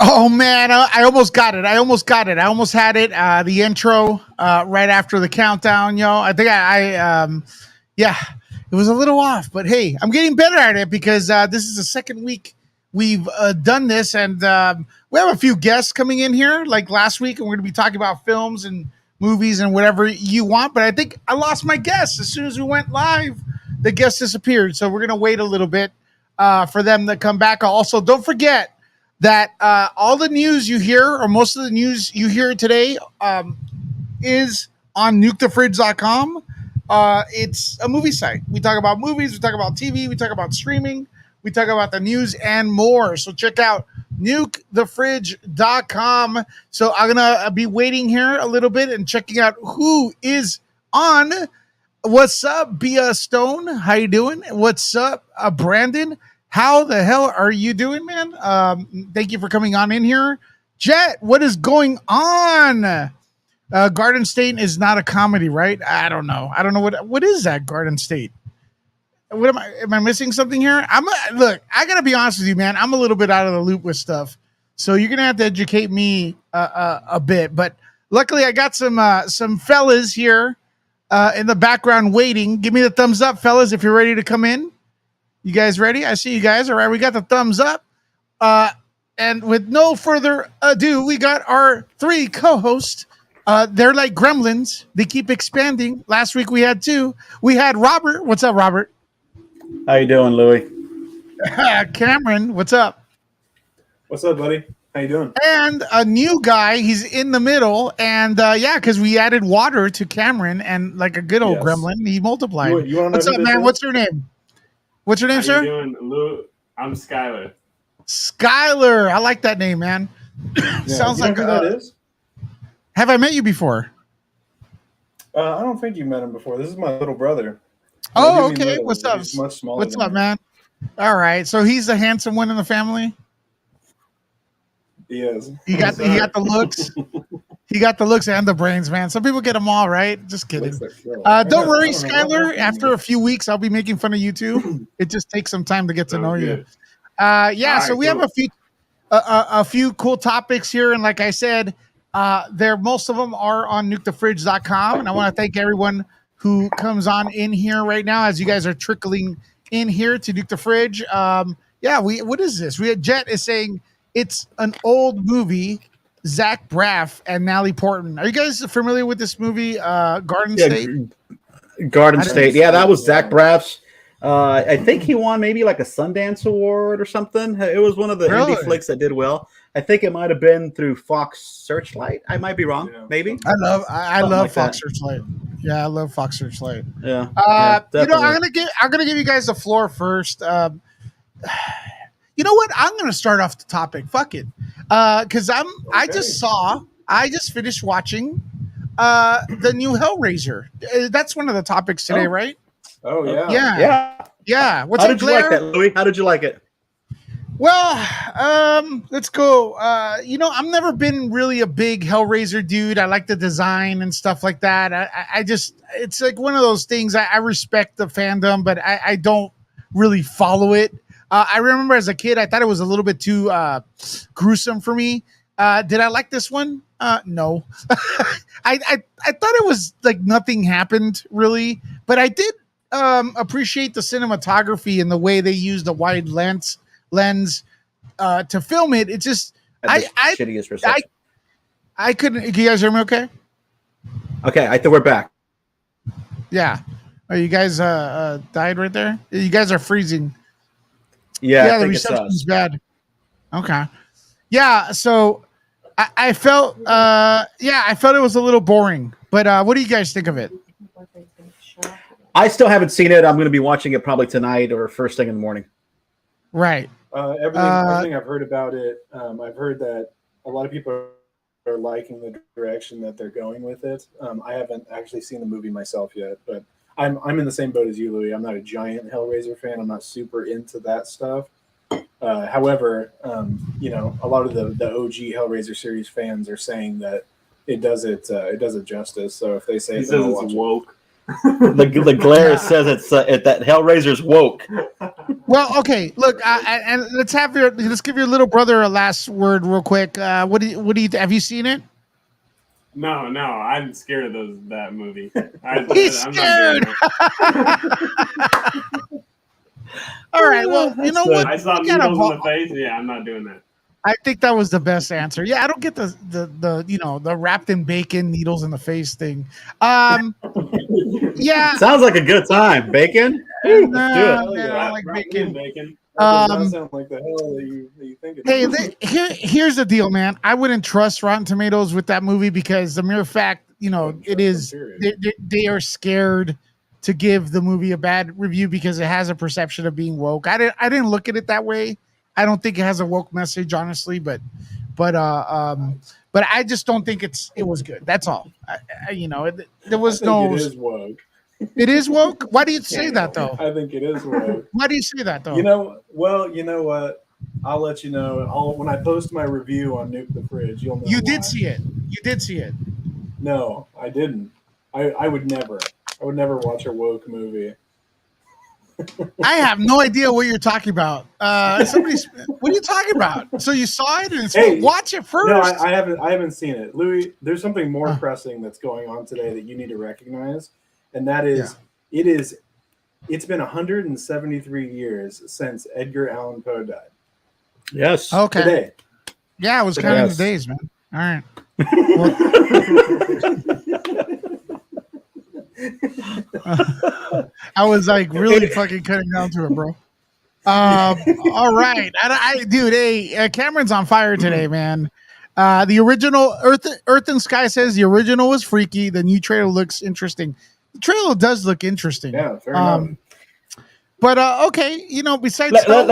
Oh man, I almost got it. I almost got it. I almost had it. The intro right after the countdown, yo. I think yeah, it was a little off, but hey, I'm getting better at it because this is the second week we've done this, and we have a few guests coming in here, like last week, and we're going to be talking about films and movies and whatever you want. But I think I lost my guest as soon as we went live. The guest disappeared, so we're going to wait a little bit for them to come back. Also, don't forget that all the news you hear, or most of the news you hear today, is on nukethefridge.com. It's a movie site. We talk about movies, we talk about TV, we talk about streaming, we talk about the news and more. So check out nukethefridge.com. So I'm going to be waiting here a little bit and checking out who is on. What's up, Bia Stone? How you doing? What's up, Brandon? How the hell are you doing, man? Thank you for coming on in here. Jet, what is going on? Garden State is not a comedy, right? I don't know. What is that, Garden State? What am I missing something here? Look, I gotta be honest with you, man. I'm a little bit out of the loop with stuff, so you're gonna have to educate me a bit. But luckily, I got some fellas here in the background waiting. Give me the thumbs up, fellas, if you're ready to come in. You guys ready? I see you guys. All right, we got the thumbs up. And with no further ado, we got our three co-hosts. They're like gremlins. They keep expanding. Last week we had two. We had Robert. What's up, Robert? How you doing, Louie? Cameron, what's up? What's up, buddy? How you doing? And a new guy. He's in the middle. And yeah, because we added water to Cameron, and like a good old gremlin, he multiplied. You wanna know what's up, man? What's your name? What's your name, sir? How you doing, Lou? I'm Skylar. Skylar. I like that name, man. Sounds like who that is. Have I met you before? I don't think you met him before. This is my little brother. Oh, okay. What's up? He's much smaller. What's up, man? All right. So he's the handsome one in the family. He is. He got the looks. He got the looks and the brains, man. Some people get them all, right? Just kidding. Don't worry, Skylar. After a few weeks, I'll be making fun of you too. It just takes some time to get to know you. Yeah. So we have a few cool topics here, and like I said, most of them are on nukethefridge.com, and I want to thank everyone who comes on in here right now as you guys are trickling in here to Nuke the Fridge. Yeah, what is this? We had Jet is saying it's an old movie. Zach Braff and Natalie Portman. Are you guys familiar with this movie, Garden State? Garden State. Yeah, that was Zach Braff's. I think he won maybe like a Sundance Award or something. It was one of the indie flicks that did well. I think it might have been through Fox Searchlight. I might be wrong. Yeah. Maybe. I love Fox Searchlight. Yeah, I love Fox Searchlight. Yeah. I'm gonna give you guys the floor first. You know what? I'm gonna start off the topic. Fuck it, because I just finished watching the new Hellraiser. That's one of the topics today, right? Oh yeah. What's How did you like that, Louis? How did you like it? Well, let's go. I've never been really a big Hellraiser dude. I like the design and stuff like that. I just, it's like one of those things. I respect the fandom, but I don't really follow it. I remember as a kid, I thought it was a little bit too gruesome for me. Did I like this one? No. I thought it was like nothing happened really, but I did appreciate the cinematography and the way they used a wide lens to film it. It just shittiest reception. I couldn't. Can you guys hear me? Okay. Okay, I think we're back. Yeah. Oh, you guys died right there. You guys are freezing. Yeah, the reception's bad. Okay. Yeah, so I felt it was a little boring. But what do you guys think of it? I still haven't seen it. I'm going to be watching it probably tonight or first thing in the morning. Right. Everything I've heard about it, I've heard that a lot of people are liking the direction that they're going with it. I haven't actually seen the movie myself yet, but I'm in the same boat as you, Louis. I'm not a giant Hellraiser fan. I'm not super into that stuff. However, a lot of the OG Hellraiser series fans are saying that it does it justice. So if they say he says it's woke. The glare says it's that Hellraiser's woke. Well, okay. Look, and let's give your little brother a last word, real quick. What do you have you seen it? No, I'm scared of that movie. He's scared. All right. Well, you know what? I saw needles in the face. Yeah, I'm not doing that. I think that was the best answer. Yeah, I don't get the wrapped in bacon needles in the face thing. Yeah, sounds like a good time. Bacon. Let's do it. Man, I don't like bacon. That does not sound like the hell that you think. Here's the deal, man. I wouldn't trust Rotten Tomatoes with that movie because the mere fact, it is they are scared to give the movie a bad review because it has a perception of being woke. I didn't look at it that way. I don't think it has a woke message, honestly, but I just don't think it was good. That's all. There was no. It is woke. It is woke. Why do you say that though? I think it is woke. Why do you say that though? You know what? I'll let you know. When I post my review on Nuke the Fridge, you'll know. You did see it. You did see it. No, I didn't. I would never. I would never watch a woke movie. I have no idea what you're talking about. What are you talking about? So you saw it and watch it first. No, I haven't seen it. Louis, there's something more pressing that's going on today that you need to recognize, and that is it's been 173 years since Edgar Allan Poe died. Yes. Okay. Today. Yeah, I was counting the days, man. All right. I was like really fucking cutting down to it, bro. All right, dude. Cameron's on fire today, man. The original Earth and Sky says the original was freaky. The new trailer looks interesting. The trailer does look interesting. Yeah, fair enough. But okay, besides let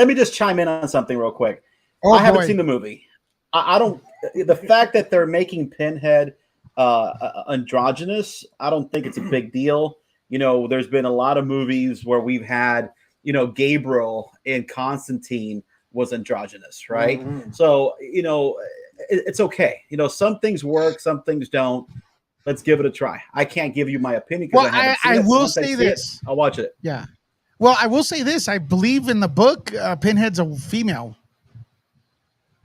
me just chime in on something real quick. I haven't seen the movie. I don't. The fact that they're making Pinhead androgynous, I don't think it's a big deal. There's been a lot of movies where we've had, Gabriel in Constantine was androgynous, right? Mm-hmm. So, it's okay. Some things work, some things don't. Let's give it a try. I can't give you my opinion because I will say this. I'll watch it. Yeah. Well, I will say this. I believe in the book, Pinhead's a female.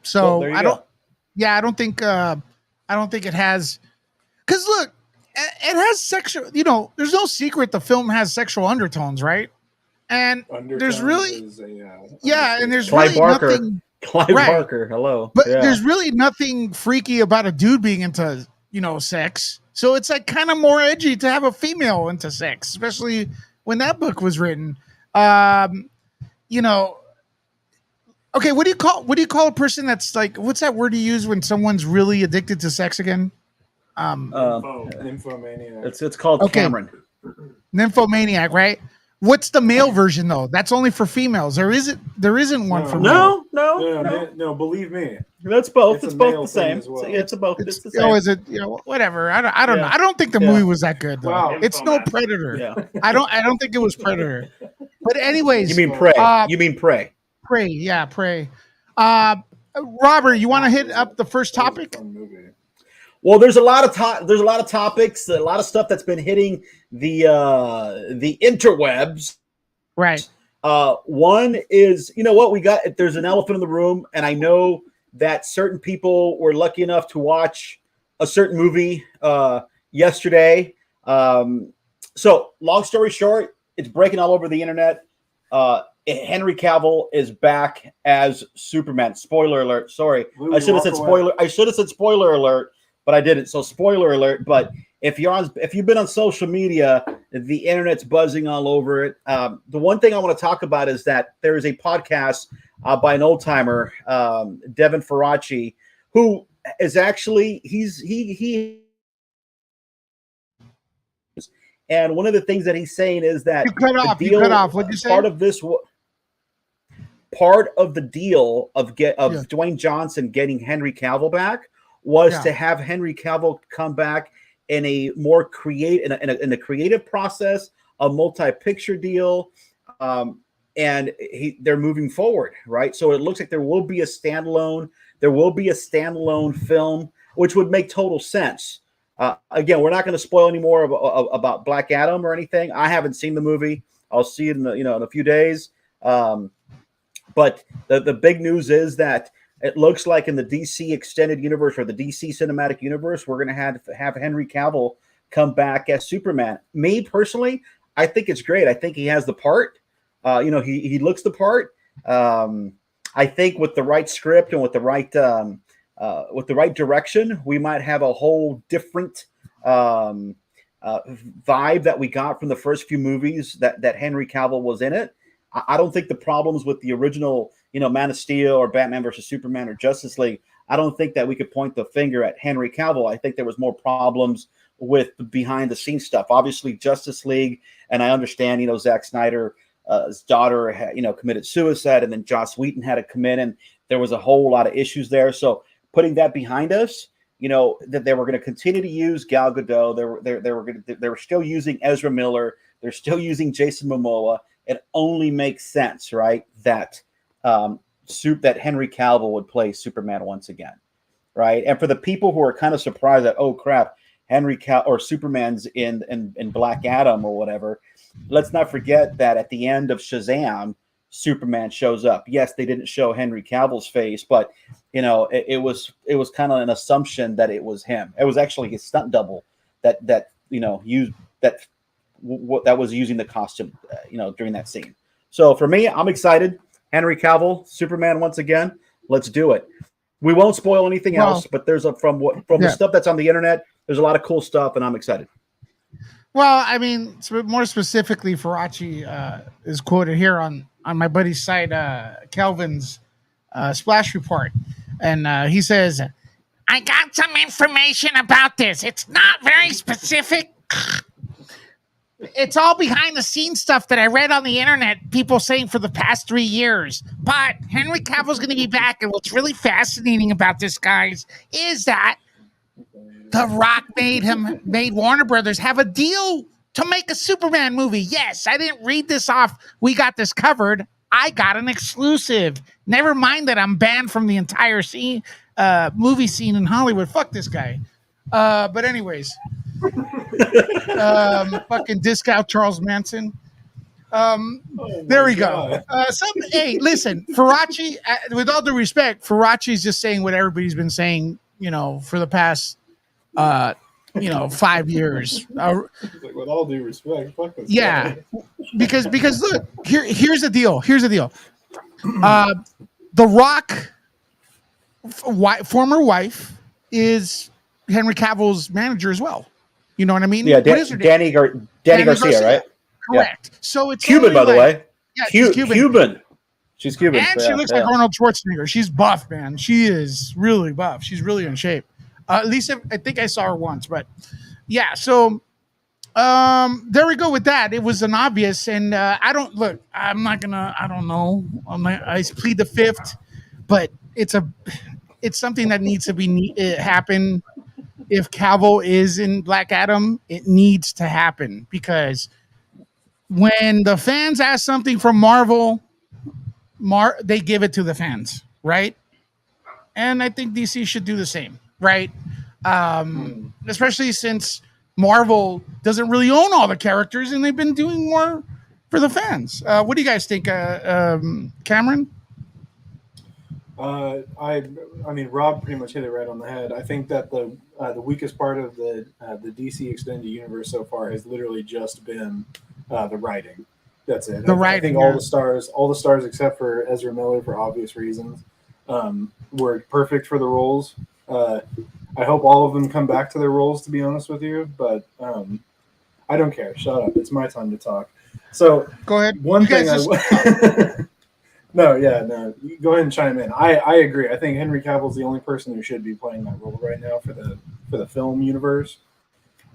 So I don't think it has. Because look, it has sexual. There's no secret the film has sexual undertones, right? And there's really, and there's Clive really Barker. nothing. Clive Barker, hello. But there's really nothing freaky about a dude being into, sex. So it's like kind of more edgy to have a female into sex, especially when that book was written. Okay, what do you call a person that's like, what's that word you use when someone's really addicted to sex again? Nymphomaniac. It's called Cameron. Nymphomaniac, right? What's the male version though? That's only for females. There isn't one for male. No. Believe me, that's both. It's both the same. Well. It's both. It's the same. Is it? Whatever. I don't know. I don't think the movie was that good though. Wow. It's no Predator. Yeah. I don't think it was Predator. But anyways, you mean Prey? Prey? Prey. Yeah, Prey. Robert, you want to hit up the first topic? Well, there's a lot of topics, a lot of stuff that's been hitting the interwebs. Right. One is, we got. There's an elephant in the room, and I know that certain people were lucky enough to watch a certain movie yesterday. So, long story short, it's breaking all over the internet. Henry Cavill is back as Superman. Spoiler alert. Sorry, I should have said spoiler. I should have said spoiler alert. But I didn't. So spoiler alert. But if you've been on social media, the internet's buzzing all over it. The one thing I want to talk about is that there is a podcast by an old timer, Devin Faraci, who is actually he. And one of the things that he's saying is that you cut off. What'd you say? Part of the deal of Dwayne Johnson getting Henry Cavill back was to have Henry Cavill come back in a more in a creative process, a multi-picture deal, and they're moving forward, right? So it looks like there will be a standalone film, which would make total sense. Again, we're not going to spoil any more about Black Adam or anything. I haven't seen the movie. I'll see it in in a few days. But the big news is that it looks like in the DC extended universe or the DC cinematic universe, we're going to have Henry Cavill come back as Superman. Me personally, I think it's great. I think he has the part. He looks the part. I think with the right script and with the right direction, we might have a whole different vibe that we got from the first few movies that Henry Cavill was in it. I don't think the problems with the original, Man of Steel or Batman versus Superman or Justice League, I don't think that we could point the finger at Henry Cavill. I think there was more problems with the behind the scenes stuff. Obviously, Justice League, and I understand, Zack Snyder, his daughter, committed suicide, and then Joss Whedon had to come in, and there was a whole lot of issues there. So putting that behind us, that they were going to continue to use Gal Gadot. They were still using Ezra Miller. They're still using Jason Momoa. It only makes sense, right, that that Henry Cavill would play Superman once again, right? And for the people who are kind of surprised that, oh crap, Henry Cavill or Superman's in Black Adam or whatever, let's not forget that at the end of Shazam, Superman shows up. Yes, they didn't show Henry Cavill's face, but it was kind of an assumption that it was him. It was actually his stunt double that was using the costume, during that scene. So for me, I'm excited. Henry Cavill, Superman once again. Let's do it. We won't spoil anything else, but there's from the stuff that's on the internet, there's a lot of cool stuff, and I'm excited. Well, I mean, more specifically, Faraci is quoted here on my buddy's site, Kelvin's Splash Report, and he says, "I got some information about this. It's not very specific." It's all behind the scenes stuff that I read on the internet, people saying for the past 3 years. But Henry Cavill's going to be back, and what's really fascinating about this, guys, is that The Rock made Warner Brothers have a deal to make a Superman movie. Yes, I didn't read this off. We got this covered. I got an exclusive. Never mind that I'm banned from the entire movie scene in Hollywood. Fuck this guy. But anyways. Fucking discount Charles Manson. There we go. Hey, listen, Faraci, with all due respect, Faraci's just saying what everybody's been saying, for the past 5 years. With all due respect, fuck this guy. because look, here's the deal. The Rock former wife is Henry Cavill's manager as well. You know what I mean? Yeah, Danny Garcia, right? Correct. Yeah. So it's Cuban, by the way. Yeah, she's Cuban. She's Cuban. And she looks like Arnold Schwarzenegger. She's buff, man. She is really buff. She's really in shape. At least I think I saw her once, but yeah. So there we go with that. It was an obvious, and I don't know. I plead the fifth, but it's something that needs to happen. If Cavill is in Black Adam, it needs to happen, because when the fans ask something from Marvel, they give it to the fans, right? And I think DC should do the same, right? Especially since Marvel doesn't really own all the characters, and they've been doing more for the fans. What do you guys think, Cameron? I mean, Rob pretty much hit it right on the head. I think that the weakest part of the DC extended universe so far has literally just been the writing. That's it. I think all the stars except for Ezra Miller, for obvious reasons, were perfect for the roles. I hope all of them come back to their roles, to be honest with you, but I don't care. Shut up. It's my time to talk. So go ahead. One thing No, go ahead and chime in. I agree. I think Henry Cavill's the only person who should be playing that role right now for the film universe.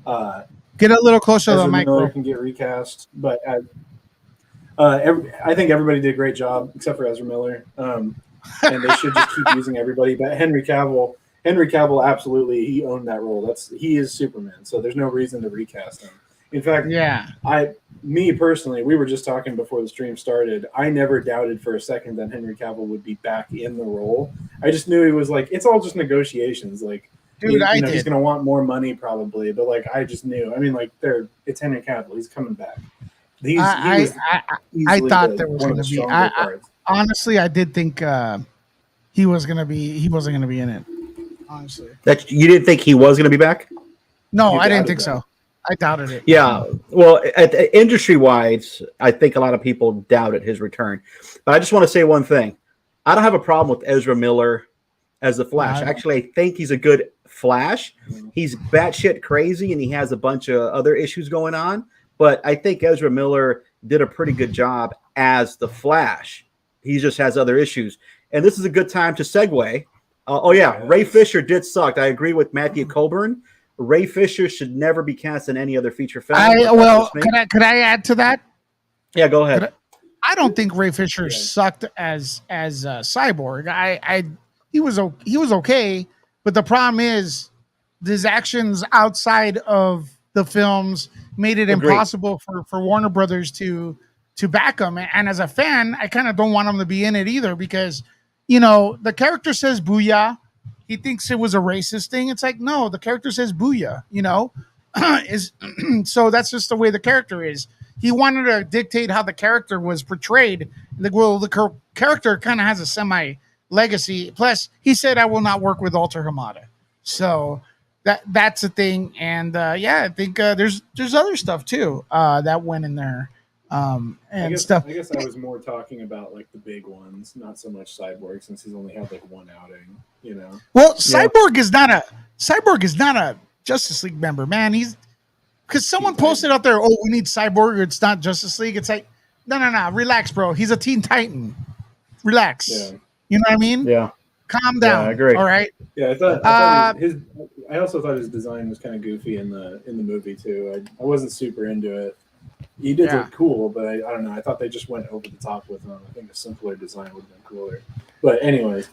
Get a little closer to the mic. Miller can get recast, but I think everybody did a great job except for Ezra Miller, and they should just keep using everybody. But Henry Cavill, absolutely, he owned that role. He is Superman, so there's no reason to recast him. In fact, me personally, we were just talking before the stream started. I never doubted for a second that Henry Cavill would be back in the role. I just knew he was it's all just negotiations. Dude, I he's did. going to want more money probably, but like I just knew. I mean, like it's Henry Cavill. He's coming back. I thought there was one of going the to be. stronger parts. Honestly, I did think he wasn't going to be in it. Honestly, That you didn't think he was going to be back? no, You I didn't doubted think that. so. I doubted it. Yeah. Well, industry-wise, I think a lot of people doubted his return. But I just want to say one thing. I don't have a problem with Ezra Miller as the Flash. Actually, I think he's a good Flash. He's batshit crazy, and he has a bunch of other issues going on. But I think Ezra Miller did a pretty good job as the Flash. He just has other issues. And this is a good time to segue. Ray Fisher did suck. I agree with Matthew Coburn. Ray Fisher should never be cast in any other feature film. Could I add to that? Yeah, go ahead. I don't think Ray Fisher sucked as Cyborg. He was okay, but the problem is his actions outside of the films made it impossible for Warner Brothers to back him. And as a fan, I kind of don't want him to be in it either because, the character says "booyah." He thinks it was a racist thing. It's like, no, the character says "booyah." So that's just the way the character is. He wanted to dictate how the character was portrayed. The character kind of has a semi legacy. Plus, he said, "I will not work with Walter Hamada." So that's a thing. And I think there's other stuff too that went in there. I guess I was more talking about like the big ones, not so much Cyborg, since he's only had like one outing. Well, Cyborg is not a Justice League member, man. He's because someone posted out there, "Oh, we need Cyborg, or it's not Justice League." It's like, no, relax, bro. He's a Teen Titan. Relax. Yeah. You know what I mean? Yeah. Calm down. Yeah, I agree. All right. Yeah, I also thought his design was kind of goofy in the movie too. I wasn't super into it. He did look cool, but I don't know. I thought they just went over the top with him. I think a simpler design would have been cooler. But anyways.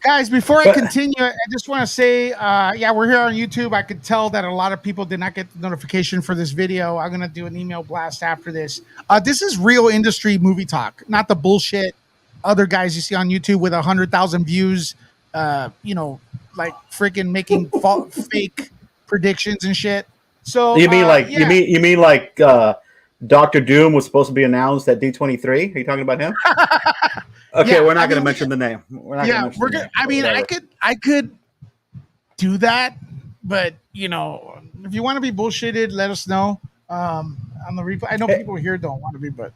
Guys, before I continue, I just want to say, we're here on YouTube. I could tell that a lot of people did not get the notification for this video. I'm going to do an email blast after this. This is real industry movie talk, not the bullshit other guys you see on YouTube with 100,000 views, like freaking making fake predictions and shit. So you mean like Dr. Doom was supposed to be announced at D23? Are you talking about him? Okay, we're not going to mention the name. I could do that, but if you want to be bullshitted, let us know on the replay. I know people here don't want to be, but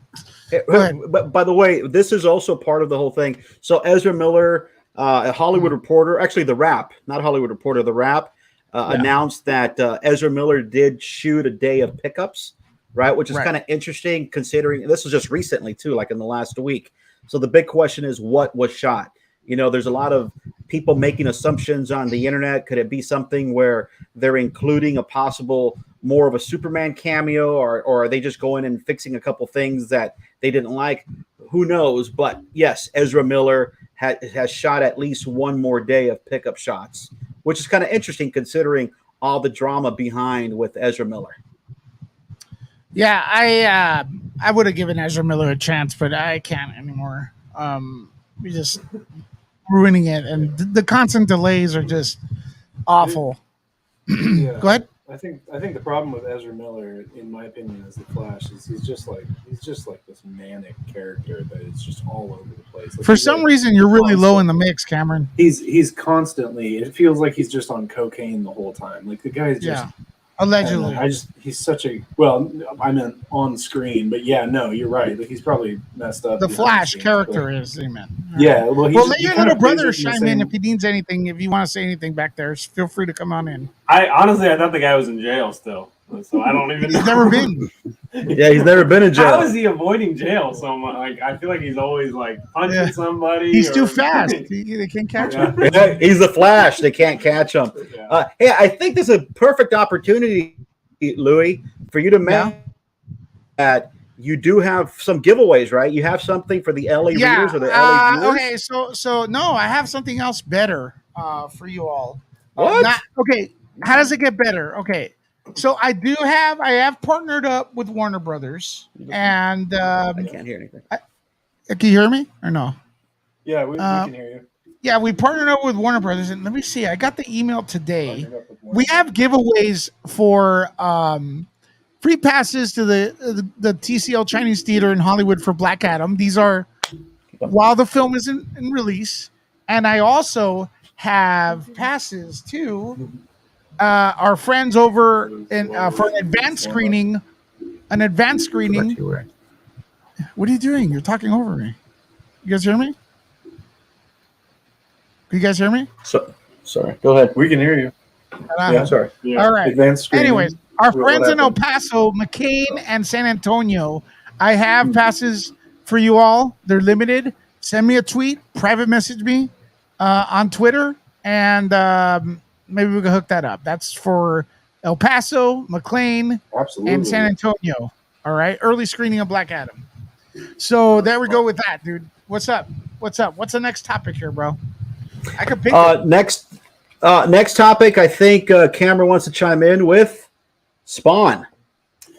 by the way, this is also part of the whole thing. So Ezra Miller, a Hollywood Reporter, actually The Wrap, not Hollywood Reporter, The Wrap, announced that Ezra Miller did shoot a day of pickups, right? Which is kind of interesting considering this was just recently too, like in the last week. So the big question is what was shot? There's a lot of people making assumptions on the internet. Could it be something where they're including a possible more of a Superman cameo, or are they just going and fixing a couple things that they didn't like? Who knows? But yes, Ezra Miller has shot at least one more day of pickup shots, which is kind of interesting considering all the drama behind with Ezra Miller. Yeah, I would have given Ezra Miller a chance, but I can't anymore. We just ruining it, and the constant delays are just awful. Yeah. Go ahead. I think the problem with Ezra Miller, in my opinion, as the Flash, is he's just like this manic character that is just all over the place. For some reason, you're really low in the mix, Cameron. He's constantly. It feels like he's just on cocaine the whole time. Like the guy's just. Allegedly. He's such a I meant on screen, but you're right. Like he's probably messed up. The Flash character is, amen. Yeah, well, let your little brother chime in if he needs anything. If you want to say anything back there, feel free to come on in. I thought the guy was in jail still, so I don't even. He's never been. Yeah, he's never been in jail. How is he avoiding jail so much? Like I feel like he's always like punching somebody. He's too fast. They can't catch him. Yeah, he's the Flash. They can't catch him. Hey, I think this is a perfect opportunity, Louis, for you to mention that you do have some giveaways, right? You have something for the LA readers or the LA viewers? Okay, so no, I have something else better for you all. What? How does it get better? Okay. So I have partnered up with Warner Brothers, and I can't hear anything. Can you hear me or no? Yeah, we can hear you. Yeah, we partnered up with Warner Brothers, and let me see. I got the email today. We have giveaways for free passes to the TCL Chinese Theater in Hollywood for Black Adam. These are while the film is in release, and I also have passes to our friends over in for an advanced screening. An advanced screening. What are you doing? You're talking over me. You guys hear me? Can you guys hear me? Sorry. Go ahead. We can hear you. Yeah, sorry. Yeah. All right. Advanced screening. Anyways, our What friends in El happened? Paso, McCain, and San Antonio, I have passes for you all. They're limited. Send me a tweet, private message me on Twitter, and maybe we can hook that up. That's for El Paso, McLean, Absolutely. and San Antonio. All right. Early screening of Black Adam. So there we go with that, dude. What's up? What's the next topic here, bro? I could pick it. Next topic, I think Cameron wants to chime in with Spawn.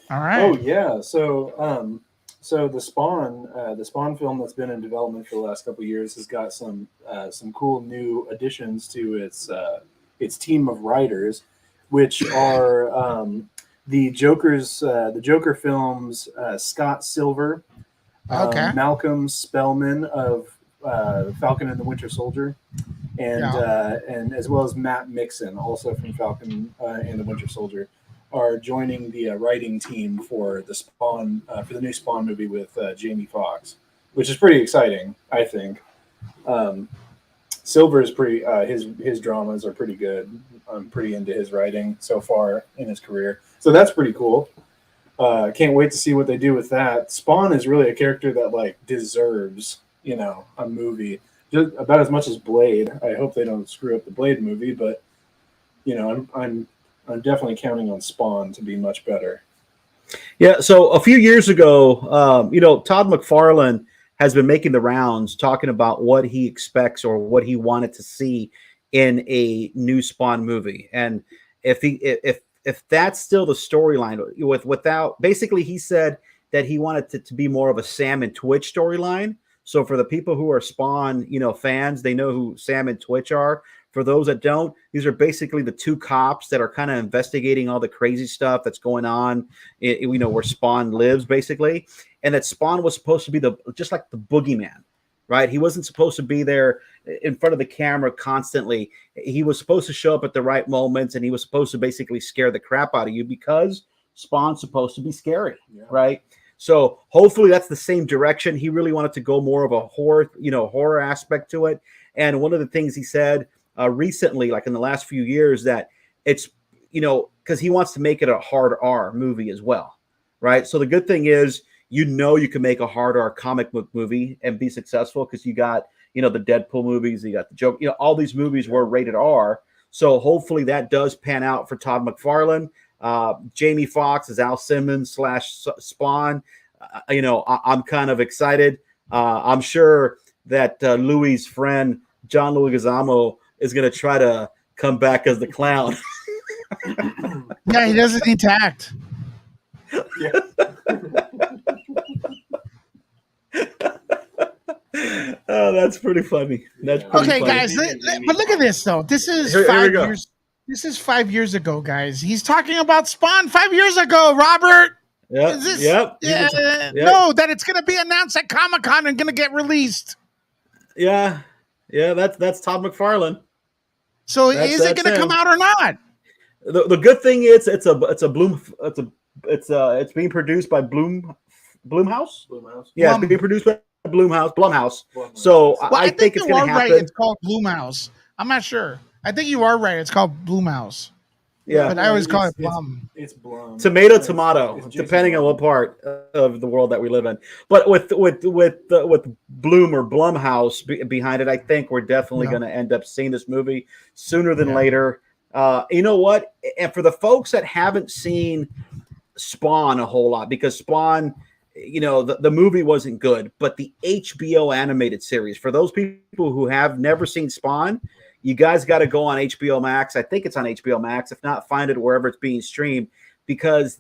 All right. Oh yeah. So the Spawn film that's been in development for the last couple of years has got some cool new additions to its team of writers, which are the Joker films Scott Silver, Malcolm Spellman of Falcon and the Winter Soldier, and as well as Matt Mixon, also from Falcon and the Winter Soldier, are joining the writing team for the Spawn for the new Spawn movie with Jamie Foxx, which is pretty exciting, I think. Silver is pretty. His dramas are pretty good. I'm pretty into his writing so far in his career, so that's pretty cool. Can't wait to see what they do with that. Spawn is really a character that like deserves, a movie just about as much as Blade. I hope they don't screw up the Blade movie, but I'm definitely counting on Spawn to be much better. Yeah. So a few years ago, Todd McFarlane has been making the rounds talking about what he expects or what he wanted to see in a new Spawn movie. And if that's still the storyline without basically, he said that he wanted it to be more of a Sam and Twitch storyline. So for the people who are Spawn, fans, they know who Sam and Twitch are. For those that don't, these are basically the two cops that are kind of investigating all the crazy stuff that's going on, where Spawn lives, basically. And that Spawn was supposed to be just like the boogeyman, right? He wasn't supposed to be there in front of the camera constantly. He was supposed to show up at the right moments, and he was supposed to basically scare the crap out of you because Spawn's supposed to be scary, right? So hopefully that's the same direction. He really wanted to go more of a horror aspect to it. And one of the things he said recently, like in the last few years, that it's, because he wants to make it a hard R movie as well, right? So the good thing is, you can make a hard R comic book movie and be successful because you got, the Deadpool movies, you got the Joker, all these movies were rated R. So hopefully that does pan out for Todd McFarlane. Jamie Foxx is Al Simmons / Spawn. I'm kind of excited. I'm sure that Louis' friend, John Leguizamo, is going to try to come back as the clown. Yeah, he doesn't need to act. Yeah. Oh, that's pretty funny. That's pretty okay, funny. guys. But look at this, though. This is 5 years. This is 5 years ago, guys. He's talking about Spawn 5 years ago, Robert. Yep. No, that it's going to be announced at Comic-Con and going to get released. Yeah. That's Todd McFarlane. So is it going to come out or not? The good thing is it's being produced by Blumhouse. Yeah, it's being produced by Blumhouse. So I think it's going to happen. Right. It's called Blumhouse. I'm not sure. I think you are right. It's called Blumhouse. Yeah, but I always call it Blum. It's Blum. Tomato, depending on what part of the world that we live in. But with Bloom or Blumhouse behind it, I think we're definitely going to end up seeing this movie sooner than later. You know what? And for the folks that haven't seen Spawn a whole lot, because Spawn, the movie wasn't good, but the HBO animated series, for those people who have never seen Spawn, you guys got to go on HBO Max. I think it's on HBO Max. If not, find it wherever it's being streamed, because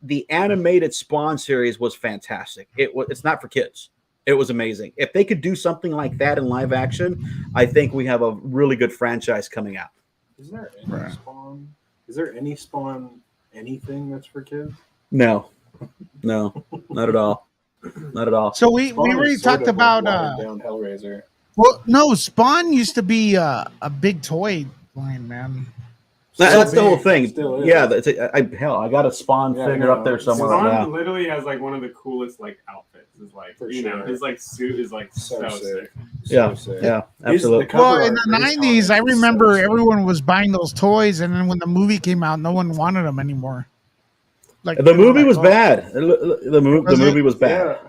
the animated Spawn series was fantastic. It's not for kids. It was amazing. If they could do something like that in live action, I think we have a really good franchise coming out. Is there any Spawn? Is there any Spawn anything that's for kids? No, not at all. Not at all. So we already talked about down Hellraiser. Well, no, Spawn used to be a big toy line, man. That's the whole thing. Yeah, I got a Spawn figure up there somewhere. Spawn literally has like one of the coolest like outfits. Is like his like suit is like so sick. Yeah, absolutely. Well, in the 90s, I remember everyone was buying those toys, and then when the movie came out, no one wanted them anymore. Like the movie was bad. The movie was bad.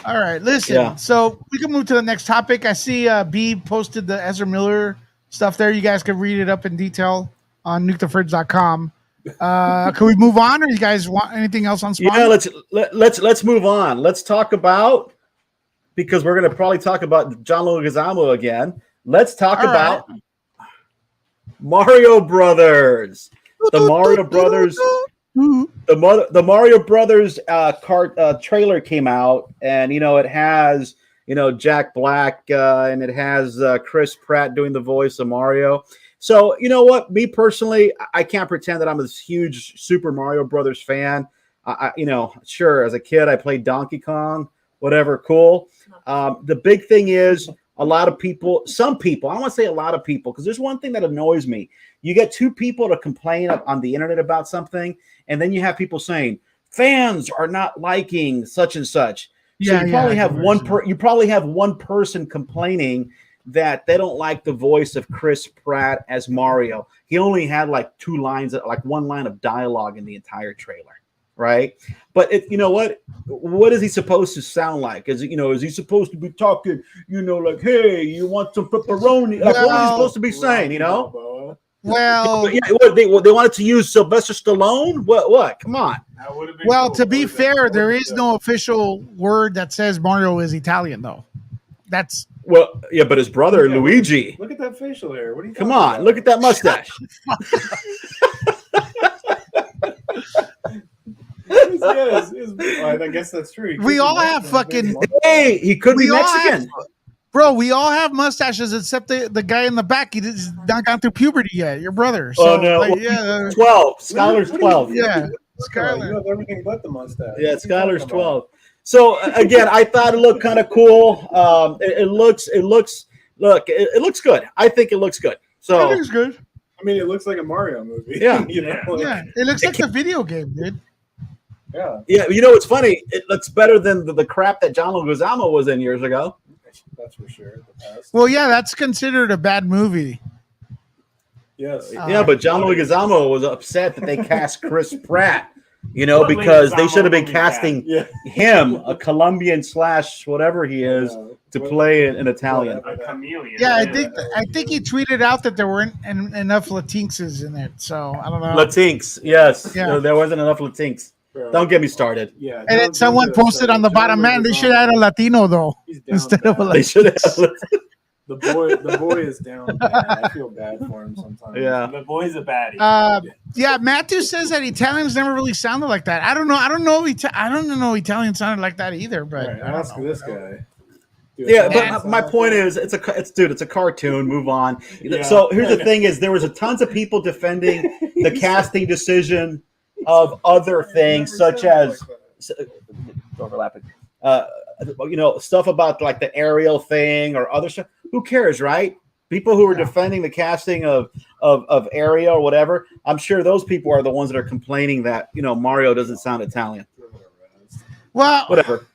All right, listen. Yeah. So we can move to the next topic. I see B posted the Ezra Miller stuff there. You guys can read it up in detail on nukethefridge.com. Can we move on, or you guys want anything else on Spawn? Yeah, let's move on. Let's talk about, because we're going to probably talk about John Leguizamo again. Let's talk about Mario Brothers. The Mario Brothers. The Mario Brothers trailer came out, and it has Jack Black and it has Chris Pratt doing the voice of Mario. So you know what? Me personally, I can't pretend that I'm a huge Super Mario Brothers fan. Sure, as a kid I played Donkey Kong, whatever, cool. The big thing is some people, I don't want to say a lot of people, because there's one thing that annoys me. You get two people to complain on the internet about something, and then you have people saying fans are not liking such and such. So you probably have one person complaining that they don't like the voice of Chris Pratt as Mario. He only had like one line of dialogue in the entire trailer, right? But what is he supposed to sound like? Is he supposed to be talking, like, hey, you want some pepperoni? Like, what is he supposed to be saying, Well, they wanted to use Sylvester Stallone? What? Come on. Well, cool. To be fair, there is no official word that says Mario is Italian, though. That's but his brother Luigi. Look at that facial hair. What are you? Come on, about? Look at that mustache. I guess that's true. We all have fucking. Hey, he could be Mexican. Bro, we all have mustaches except the guy in the back. He's not gone through puberty yet. Your brother. So, no. 12. Skylar's 12. Yeah. Skylar. You have everything but the mustache. Yeah, Skylar's 12. So again, I thought it looked kind of cool. It looks good. I think it looks good. So it looks good. I mean, it looks like a Mario movie. Yeah. It looks like a video game, dude. Yeah. Yeah. It's funny. It looks better than the crap that John Leguizamo was in years ago. That's for sure. Well, yeah, that's considered a bad movie. Yes. But John Leguizamo was upset that they cast Chris Pratt, because they should have been casting him, a Colombian / whatever he is, to play an Italian. A chameleon. Yeah, I think he tweeted out that there weren't enough Latinxes in it, so I don't know. Latinx, yes. Yeah. There wasn't enough Latinx. Don't get me started. Yeah. And then someone posted on the bottom, man, they should add a Latino though instead of a Latino. They should have. The boy is down bad. I feel bad for him sometimes. Yeah. The boy's a baddie. Matthew says that Italians never really sounded like that. I don't know. I don't know Italian sounded like that either. But right, ask this guy. But my point is, it's a cartoon. Move on. Yeah. So here's the thing: is there was tons of people defending the casting decision of other things, such as overlapping. Stuff about like the aerial thing or other stuff. Who cares, right? People who are defending the casting of Ariel or whatever, I'm sure those people are the ones that are complaining that Mario doesn't sound Italian. Well, whatever.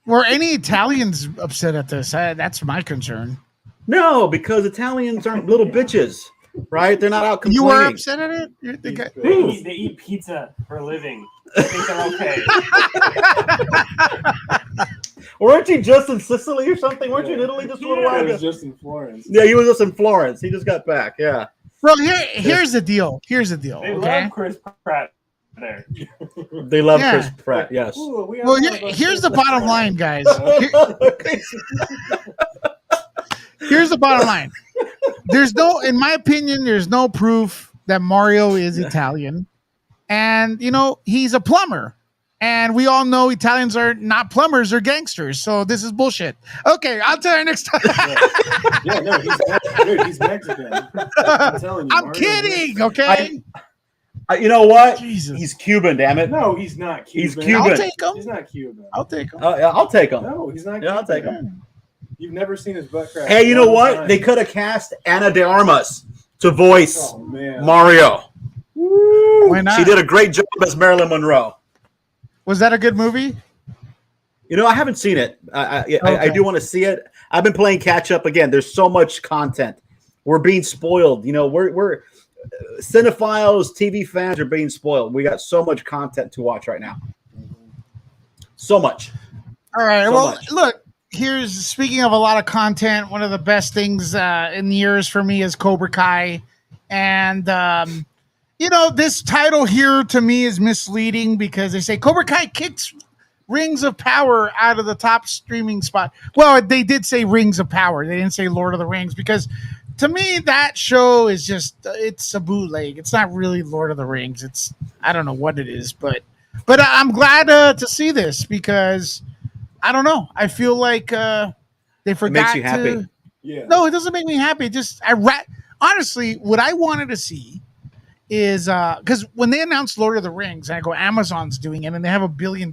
Were any Italians upset at this? That's my concern. No, because Italians aren't little bitches, right? They're not out complaining. You were upset at it? They eat pizza for a living. I think they're okay. Weren't you just in Sicily or something? Weren't you in Italy just a little while ago? He was just in Florence. Yeah, he was just in Florence. He just got back. Yeah. Bro, here's the deal. They love Chris Pratt there. They love Chris Pratt. Yes. Ooh, here's the bottom line, guys. Here's the bottom line. In my opinion, there's no proof that Mario is Italian, and he's a plumber. And we all know Italians are not plumbers, they're gangsters. So this is bullshit. Okay, I'll tell you next time. No, he's Mexican. I'm telling you. I'm kidding, okay? You know what? Jesus. He's Cuban, damn it. No, he's not Cuban. He's Cuban. I'll take him. He's not Cuban. I'll take him. I'll take him. No, he's not Cuban. Yeah, I'll take him. You've never seen his butt crack. Hey, you know what? They could have cast Ana de Armas to voice man. Mario. Why not? She did a great job as Marilyn Monroe. Was that a good movie? You know, I haven't seen it. I do want to see it. I've been playing catch up again. There's so much content. We're being spoiled. You know, we're cinephiles, TV fans are being spoiled. We got so much content to watch right now. So much. All right. Look, here's speaking of a lot of content. One of the best things in years for me is Cobra Kai, and this title here to me is misleading because they say Cobra Kai kicks Rings of Power out of the top streaming spot. Well, they did say Rings of Power. They didn't say Lord of the Rings because to me that show is just it's a bootleg. It's not really Lord of the Rings. It's I don't know what it is, but I'm glad to see this because I don't know. I feel like they forgot. It makes you happy. Yeah. No, it doesn't make me happy. Just honestly, what I wanted to see is because when they announced Lord of the Rings, I go, Amazon's doing it and they have $1 billion.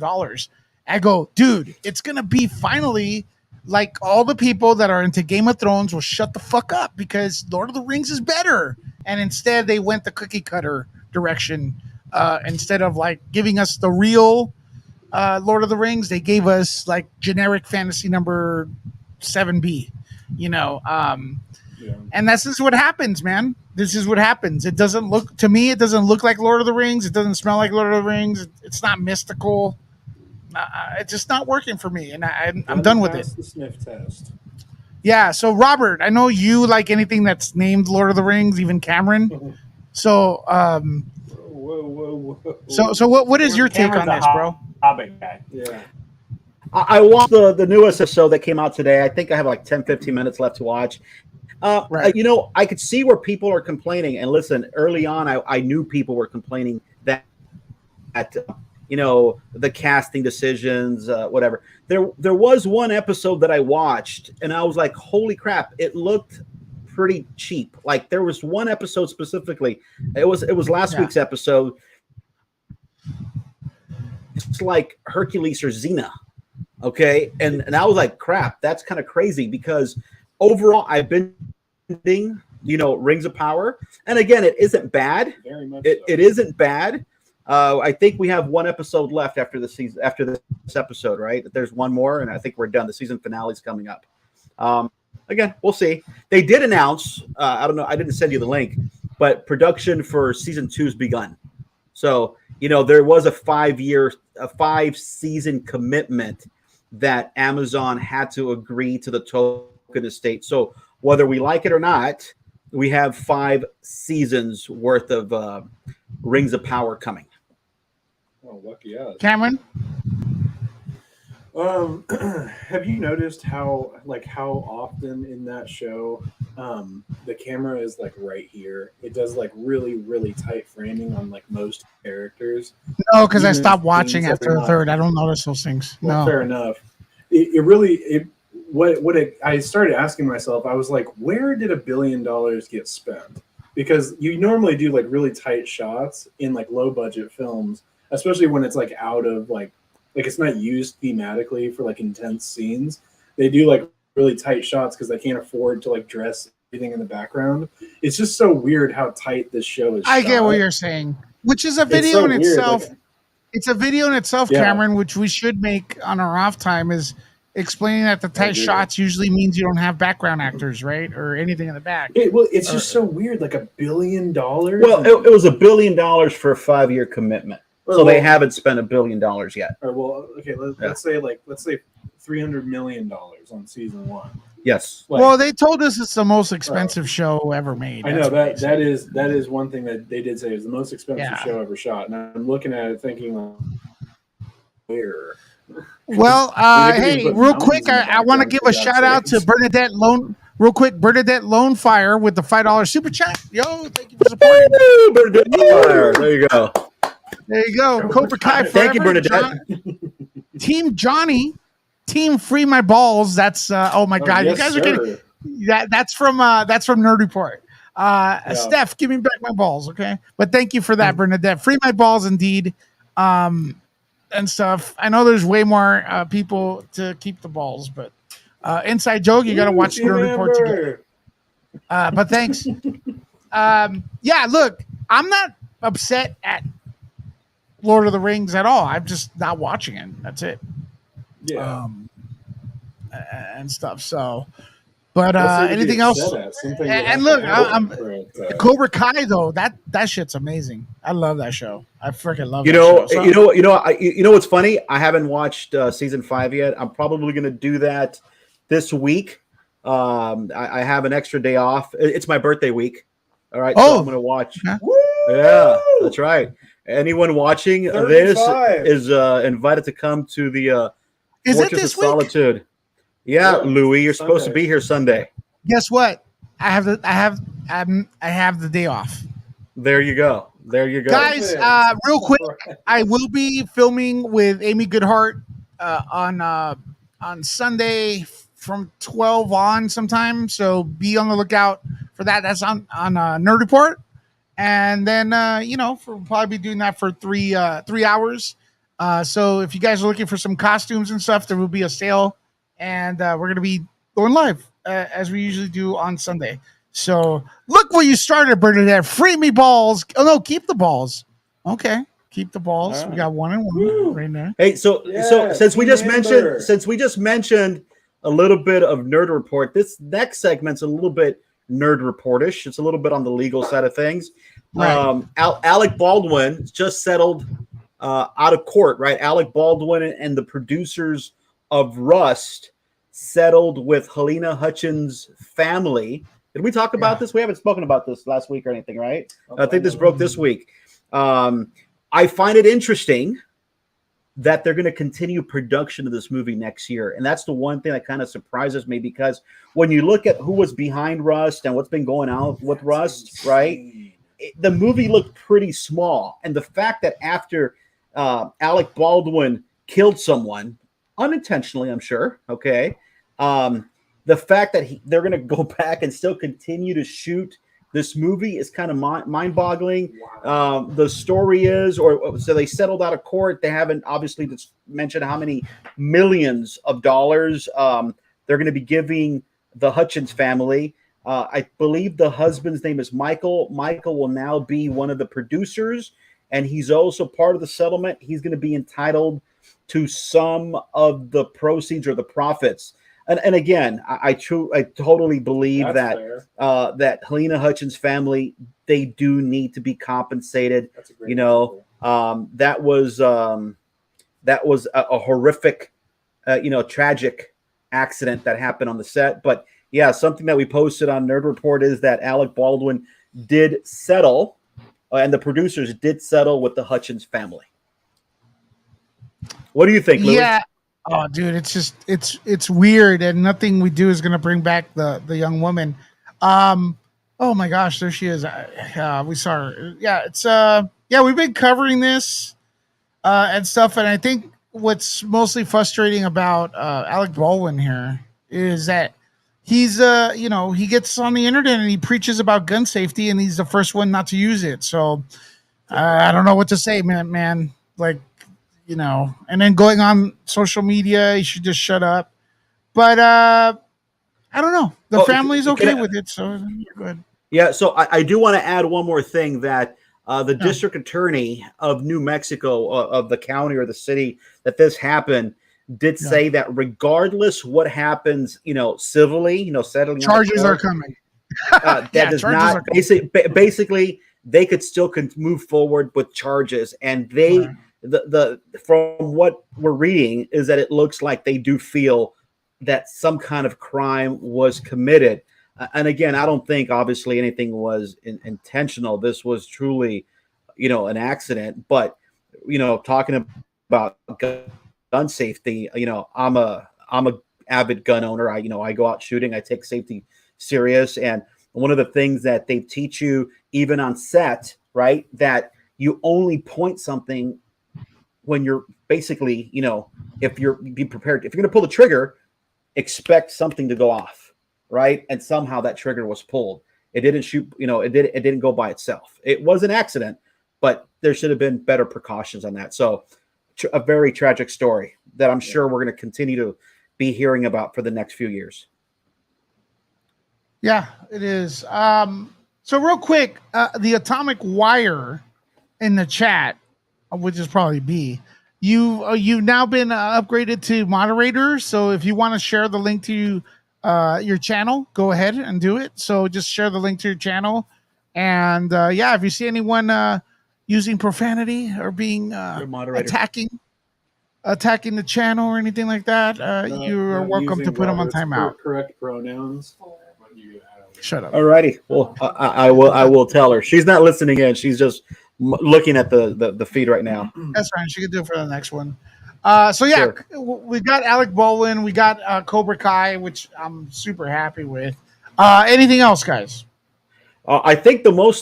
I go, dude, it's gonna be finally like all the people that are into Game of Thrones will shut the fuck up because Lord of the Rings is better. And instead they went the cookie cutter direction. Instead of like giving us the real Lord of the Rings, they gave us like generic fantasy number 7B, and this is what happens, man. This is what happens. It doesn't look like Lord of the Rings. It doesn't smell like Lord of the Rings. It's not mystical. It's just not working for me, and I'm done with it. The sniff test. Yeah. So Robert, I know you like anything that's named Lord of the Rings, even Cameron. So, Whoa. So what is your take on this, bro? Hobbit guy. Yeah. I watched the newest episode that came out today. I think I have like 10, 15 minutes left to watch. Right. I could see where people are complaining. And listen, early on, I knew people were complaining that the casting decisions, whatever. There was one episode that I watched, and I was like, holy crap, it looked pretty cheap. Like there was one episode specifically. It was last week's episode. It's like Hercules or Xena. Okay. And I was like, crap, that's kind of crazy because overall I've been Rings of Power. And again, it isn't bad. Very much it isn't bad. I think we have one episode left after the season, after this episode, right? There's one more, and I think we're done. The season finale's coming up. Again, we'll see. They did announce, I don't know, I didn't send you the link, but production for season 2's begun. So, there was a 5-season commitment that Amazon had to agree to the token estate. So whether we like it or not, we have 5 seasons worth of Rings of Power coming. Oh, lucky us. Cameron? Have you noticed how often in that show the camera is like right here? It does like really, really tight framing on like most characters. No, because I stopped watching after the third. I don't notice those things. Well, no. Fair enough. I started asking myself, I was like, where did $1 billion get spent? Because you normally do like really tight shots in like low budget films, especially when it's like out of like it's not used thematically for like intense scenes. They do like really tight shots because they can't afford to like dress everything in the background. It's just so weird how tight this show is. I get what you're saying, which is a video in itself. It's a video in itself, Cameron, which we should make on our off time, is explaining that the tight shots usually means you don't have background actors, right? Or anything in the back. It's just so weird, like $1 billion. Well, it was $1 billion for a 5-year commitment. So they haven't spent $1 billion yet. Or let's say $300 million on season 1. Yes. Well, they told us it's the most expensive show ever made. I know that is one thing that they did say is the most expensive show ever shot. And I'm looking at it thinking, where? Well, hey, real quick, I want to give a shout out to Bernadette Lone. Real quick, Bernadette Lone Fire with the $5 super chat. Yo, thank you for supporting. Bernadette Lone Fire. There you go. There you go. Cobra Kai forever. Thank you, Bernadette. Team Johnny, Team Free My Balls. That's oh my god, yes, you guys sir. are getting that's from Nerd Report. Steph, give me back my balls, okay? But thank you for that, Bernadette. Free my balls, indeed, and stuff. I know there's way more people to keep the balls, but inside joke, you got to watch Nerd Report together. But thanks. Yeah, look, I'm not upset at Lord of the Rings at all. I'm just not watching it. That's it. Yeah. And stuff. So, but anything else? And look, I'm Cobra Kai though. That shit's amazing. I love that show. I freaking love. You know what's funny? I haven't watched season 5 yet. I'm probably going to do that this week. I have an extra day off. It's my birthday week. All right, so I'm going to watch. Yeah, that's right. Anyone watching 35. This is invited to come to the Fortress of Solitude. Yeah, Louis, you're supposed to be here Sunday. Guess what? I have the day off. There you go. Guys, real quick, I will be filming with Amy Goodhart on Sunday from 12 on sometime. So be on the lookout for that. That's on Nerd Report. And then we'll probably be doing that for 3 hours. So if you guys are looking for some costumes and stuff, there will be a sale. And we're going to be going live as we usually do on Sunday. So look where you started, Bernadette. Free me balls. Oh, no, keep the balls. Okay, keep the balls. Right. We got 1 and 1 right now. Hey, so since we just mentioned a little bit of Nerd Report, this next segment's a little bit Nerd Reportish. It's a little bit on the legal side of things. Right. Alec Baldwin just settled out of court, right? Alec Baldwin and the producers of Rust settled with Helena Hutchins' family. Did we talk about this? We haven't spoken about this last week or anything, right? I think this broke this week. I find it interesting that they're going to continue production of this movie next year. And that's the one thing that kind of surprises me, because when you look at who was behind Rust and what's been going on with Rust, right? The movie looked pretty small. And the fact that after Alec Baldwin killed someone, unintentionally, I'm sure. Okay. The fact that they're going to go back and still continue to shoot this movie is kind of mind-boggling. Wow. The story is, so they settled out of court. They haven't obviously mentioned how many millions of dollars they're going to be giving the Hutchins family. I believe the husband's name is Michael. Michael will now be one of the producers, and he's also part of the settlement. He's going to be entitled to some of the proceeds or the profits. And again, I totally believe that Helena Hutchins' family, they do need to be compensated. That was a horrific, tragic accident that happened on the set. But yeah, something that we posted on Nerd Report is that Alec Baldwin did settle, and the producers did settle with the Hutchins family. What do you think, Louis? Yeah. Oh, dude, it's just it's weird, and nothing we do is gonna bring back the young woman. Oh my gosh, there she is. We saw her. Yeah, it's we've been covering this and stuff, and I think what's mostly frustrating about Alec Baldwin here is that he's he gets on the internet and he preaches about gun safety, and he's the first one not to use it. So I don't know what to say, man. Like, and then going on social media, you should just shut up. But I don't know. The family's okay with it, so you're good. Yeah, so I do want to add one more thing, that the district attorney of New Mexico, of the county or the city that this happened, did say that regardless what happens, civilly, settling charges are coming. That does not basically they could still move forward with charges, and they. Right. The from what we're reading is that it looks like they do feel that some kind of crime was committed. And again, I don't think obviously anything was intentional. This was truly, an accident. But, talking about gun safety, I'm a avid gun owner. I go out shooting. I take safety serious. And one of the things that they teach you even on set, right, that you only point something when you're basically, if you're be prepared. If you're going to pull the trigger, expect something to go off, right? And somehow that trigger was pulled. It didn't shoot, it didn't go by itself. It was an accident, but there should have been better precautions on that. So a very tragic story that I'm sure we're going to continue to be hearing about for the next few years. Yeah, it is. So real quick, the Atomic Wire in the chat, which is probably B, you've now been upgraded to moderator. So if you want to share the link to your channel, go ahead and do it. So just share the link to your channel. And if you see anyone using profanity or being attacking the channel or anything like that, you are welcome to put them on timeout. Correct pronouns. Shut up. Alrighty. Well, I will tell her. She's not listening in. She's just looking at the feed right now. That's fine. She can do it for the next one. Sure. We got Alec Baldwin. We got Cobra Kai, which I'm super happy with. Anything else, guys? I think the one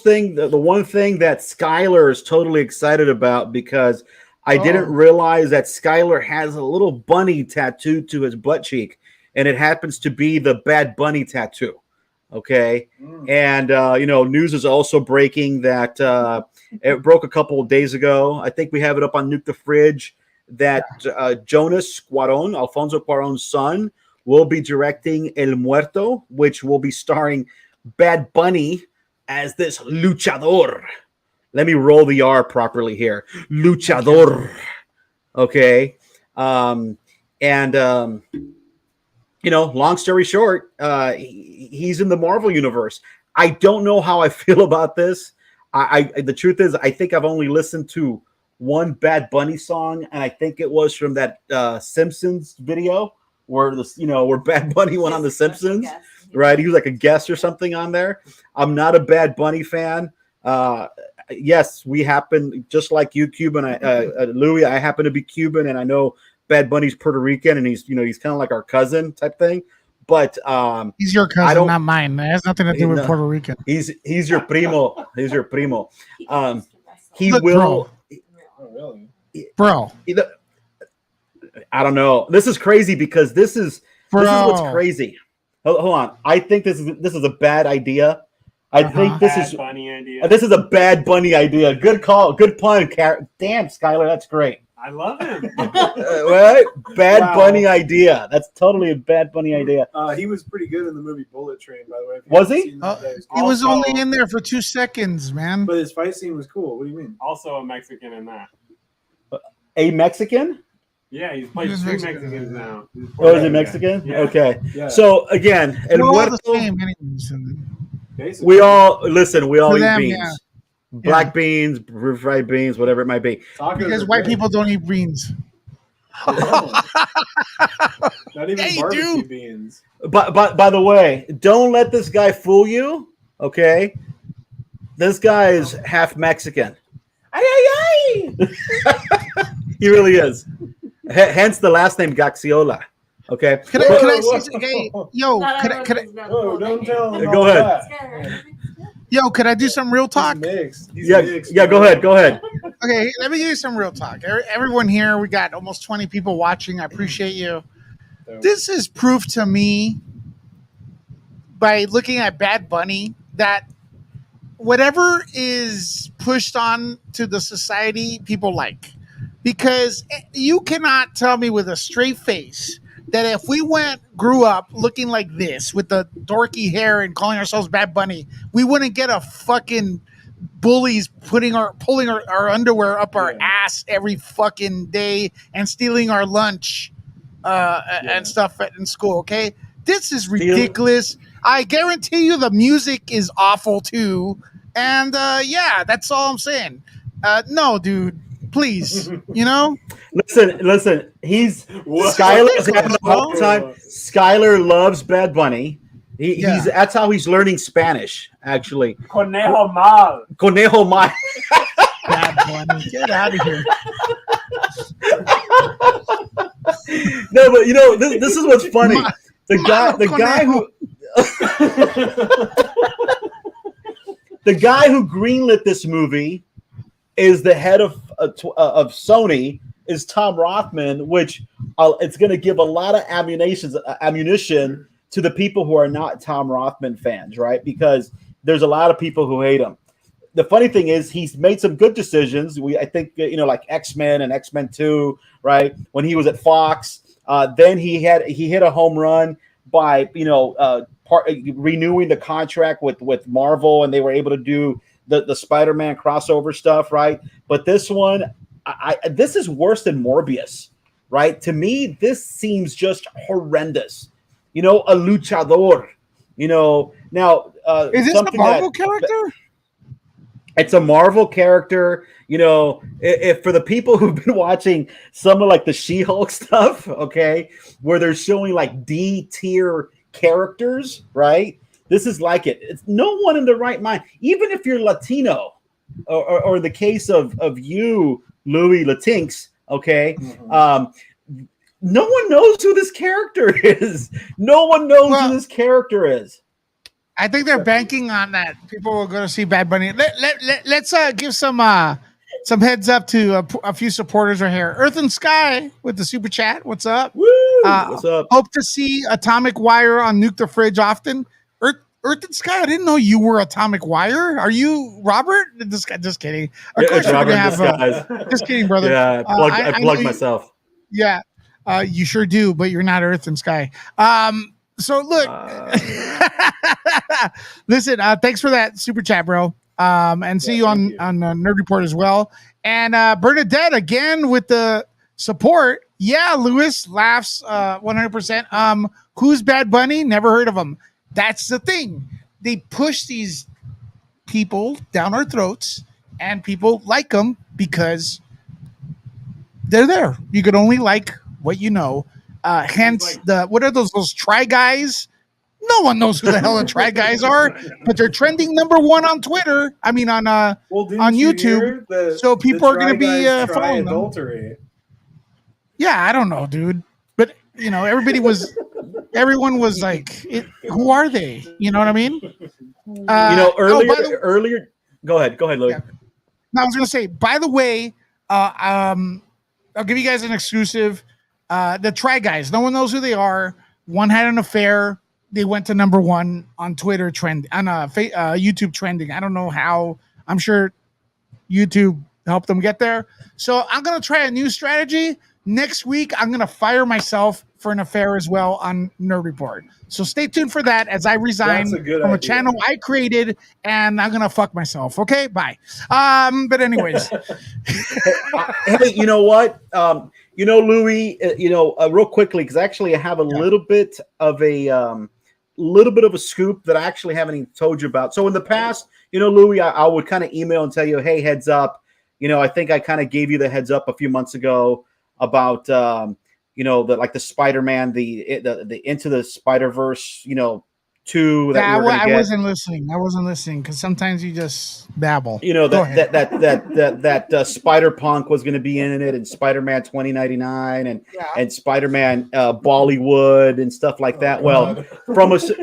thing that Skylar is totally excited about, because I didn't realize that Skylar has a little bunny tattooed to his butt cheek, and it happens to be the Bad Bunny tattoo. Okay. And, news is also breaking that it broke a couple of days ago. I think we have it up on Nuke the Fridge that Jonas Cuarón, Alfonso Cuarón's son, will be directing El Muerto, which will be starring Bad Bunny as this luchador. Let me roll the R properly here. Luchador. Okay. Long story short, he's in the Marvel universe. I don't know how I feel about this. The truth is, I think I've only listened to one Bad Bunny song, and I think it was from that Simpsons video where where Bad Bunny went on the Simpsons, right? He was like a guest or something on there. I'm not a Bad Bunny fan. Yes, we happen, just like you, Cuban. Louis, I happen to be Cuban, and I know Bad Bunny's Puerto Rican, and he's kind of like our cousin type thing. But he's your cousin, not mine. It has nothing to do with Puerto Rican. He's your primo. He's your primo. He Look, will. Bro. I don't know. This is crazy because this is what's crazy. Hold on. I think this is a bad idea. I think this is a Bad Bunny idea. Good call. Good pun. Damn, Skylar, that's great. I love him. Right? Bad Bunny idea. That's totally a Bad Bunny idea. He was pretty good in the movie Bullet Train, by the way. Was he? He was only in there for 2 seconds, man. But his fight scene was cool. What do you mean? Also a Mexican in that. A Mexican? Yeah, he's played two Mexicans now. Oh, is he Mexican? Yeah. Okay. Yeah. So again, we're all the same anyways. We all eat them, beans. Yeah. Black beans, fried beans, whatever it might be. Because white people don't eat beans. Not even barbecue beans. But by the way, don't let this guy fool you. Okay, this guy is half Mexican. He really is. Hence the last name Gaxiola. Okay. Could I say, hey, yo, could I don't tell him. Go ahead. Yo, could I do some real talk? Yeah, go ahead. Okay, let me give you some real talk. Everyone here, we got almost 20 people watching. I appreciate you. This is proof to me by looking at Bad Bunny that whatever is pushed on to the society, people like. Because you cannot tell me with a straight face that if we grew up looking like this with the dorky hair and calling ourselves Bad Bunny, we wouldn't get a fucking bullies pulling our underwear up our ass every fucking day and stealing our lunch and stuff in school. Okay, this is ridiculous. I guarantee you the music is awful too, and that's all I'm saying. No, dude. Please, Listen. Skylar's having a hard time. Skylar loves Bad Bunny. That's how he's learning Spanish, actually. Conejo mal. Bad Bunny, get out of here. No, but this is what's funny. The guy who greenlit this movie is the head of Sony is Tom Rothman, which it's going to give a lot of ammunition to the people who are not Tom Rothman fans, right? Because there's a lot of people who hate him. The funny thing is he's made some good decisions. I think, like X-Men and X-Men 2, right? When he was at Fox, then he hit a home run by, renewing the contract with Marvel, and they were able to do the Spider-Man crossover stuff, right? But this one, this is worse than Morbius, right? To me, this seems just horrendous. A luchador. Now is this a Marvel character? It's a Marvel character. If for the people who've been watching some of like the She-Hulk stuff, okay, where they're showing like D tier characters, right? This is like it. It's no one in the right mind, even if you're Latino, or in the case of you, Louis Latinx, okay. No one knows who this character is. No one knows who this character is. I think they're banking on that. People are going to see Bad Bunny. Let's give some heads up to a few supporters right here. Earth and Sky with the super chat. What's up? Woo! What's up? Hope to see Atomic Wire on Nuke the Fridge often. Earth and Sky, I didn't know you were Atomic Wire. Are you Robert? Just kidding. Of course, Robert you're gonna have. Just kidding, brother. Yeah, I plugged myself. Yeah, you sure do, but you're not Earth and Sky. So look, listen. Thanks for that super chat, bro. And see you on Nerd Report as well. And Bernadette again with the support. Yeah, Lewis laughs 100%. Who's Bad Bunny? Never heard of him. That's the thing. They push these people down our throats, and people like them because they're there. You could only like what you know. Hence, what are those Try Guys? No one knows who the hell the Try Guys are, but they're trending number one on Twitter. I mean, on YouTube. So people are going to be following them. Yeah, I don't know, dude. But everyone was like, who are they? You know what I mean? Earlier. Go ahead, Louis. Yeah. No, I was going to say, by the way, I'll give you guys an exclusive. The Try Guys, no one knows who they are. One had an affair. They went to number one on Twitter trend, on YouTube trending. I don't know how. I'm sure YouTube helped them get there. So I'm going to try a new strategy. Next week, I'm going to fire myself for an affair as well on Nerd Report. So stay tuned for that as I resign from a channel I created, and I'm going to fuck myself. Okay, bye. But anyways. Hey, you know what? Louis, real quickly, because actually I have a little bit of a scoop that I actually haven't even told you about. So in the past, Louis, I would kind of email and tell you, hey, heads up. I think I kind of gave you the heads up a few months ago about the Spider-Man, the Into the Spider-Verse, 2 that I wasn't listening because sometimes you just babble. That Spider-Punk was going to be in it, and Spider-Man 2099 and Spider-Man Bollywood and stuff like that.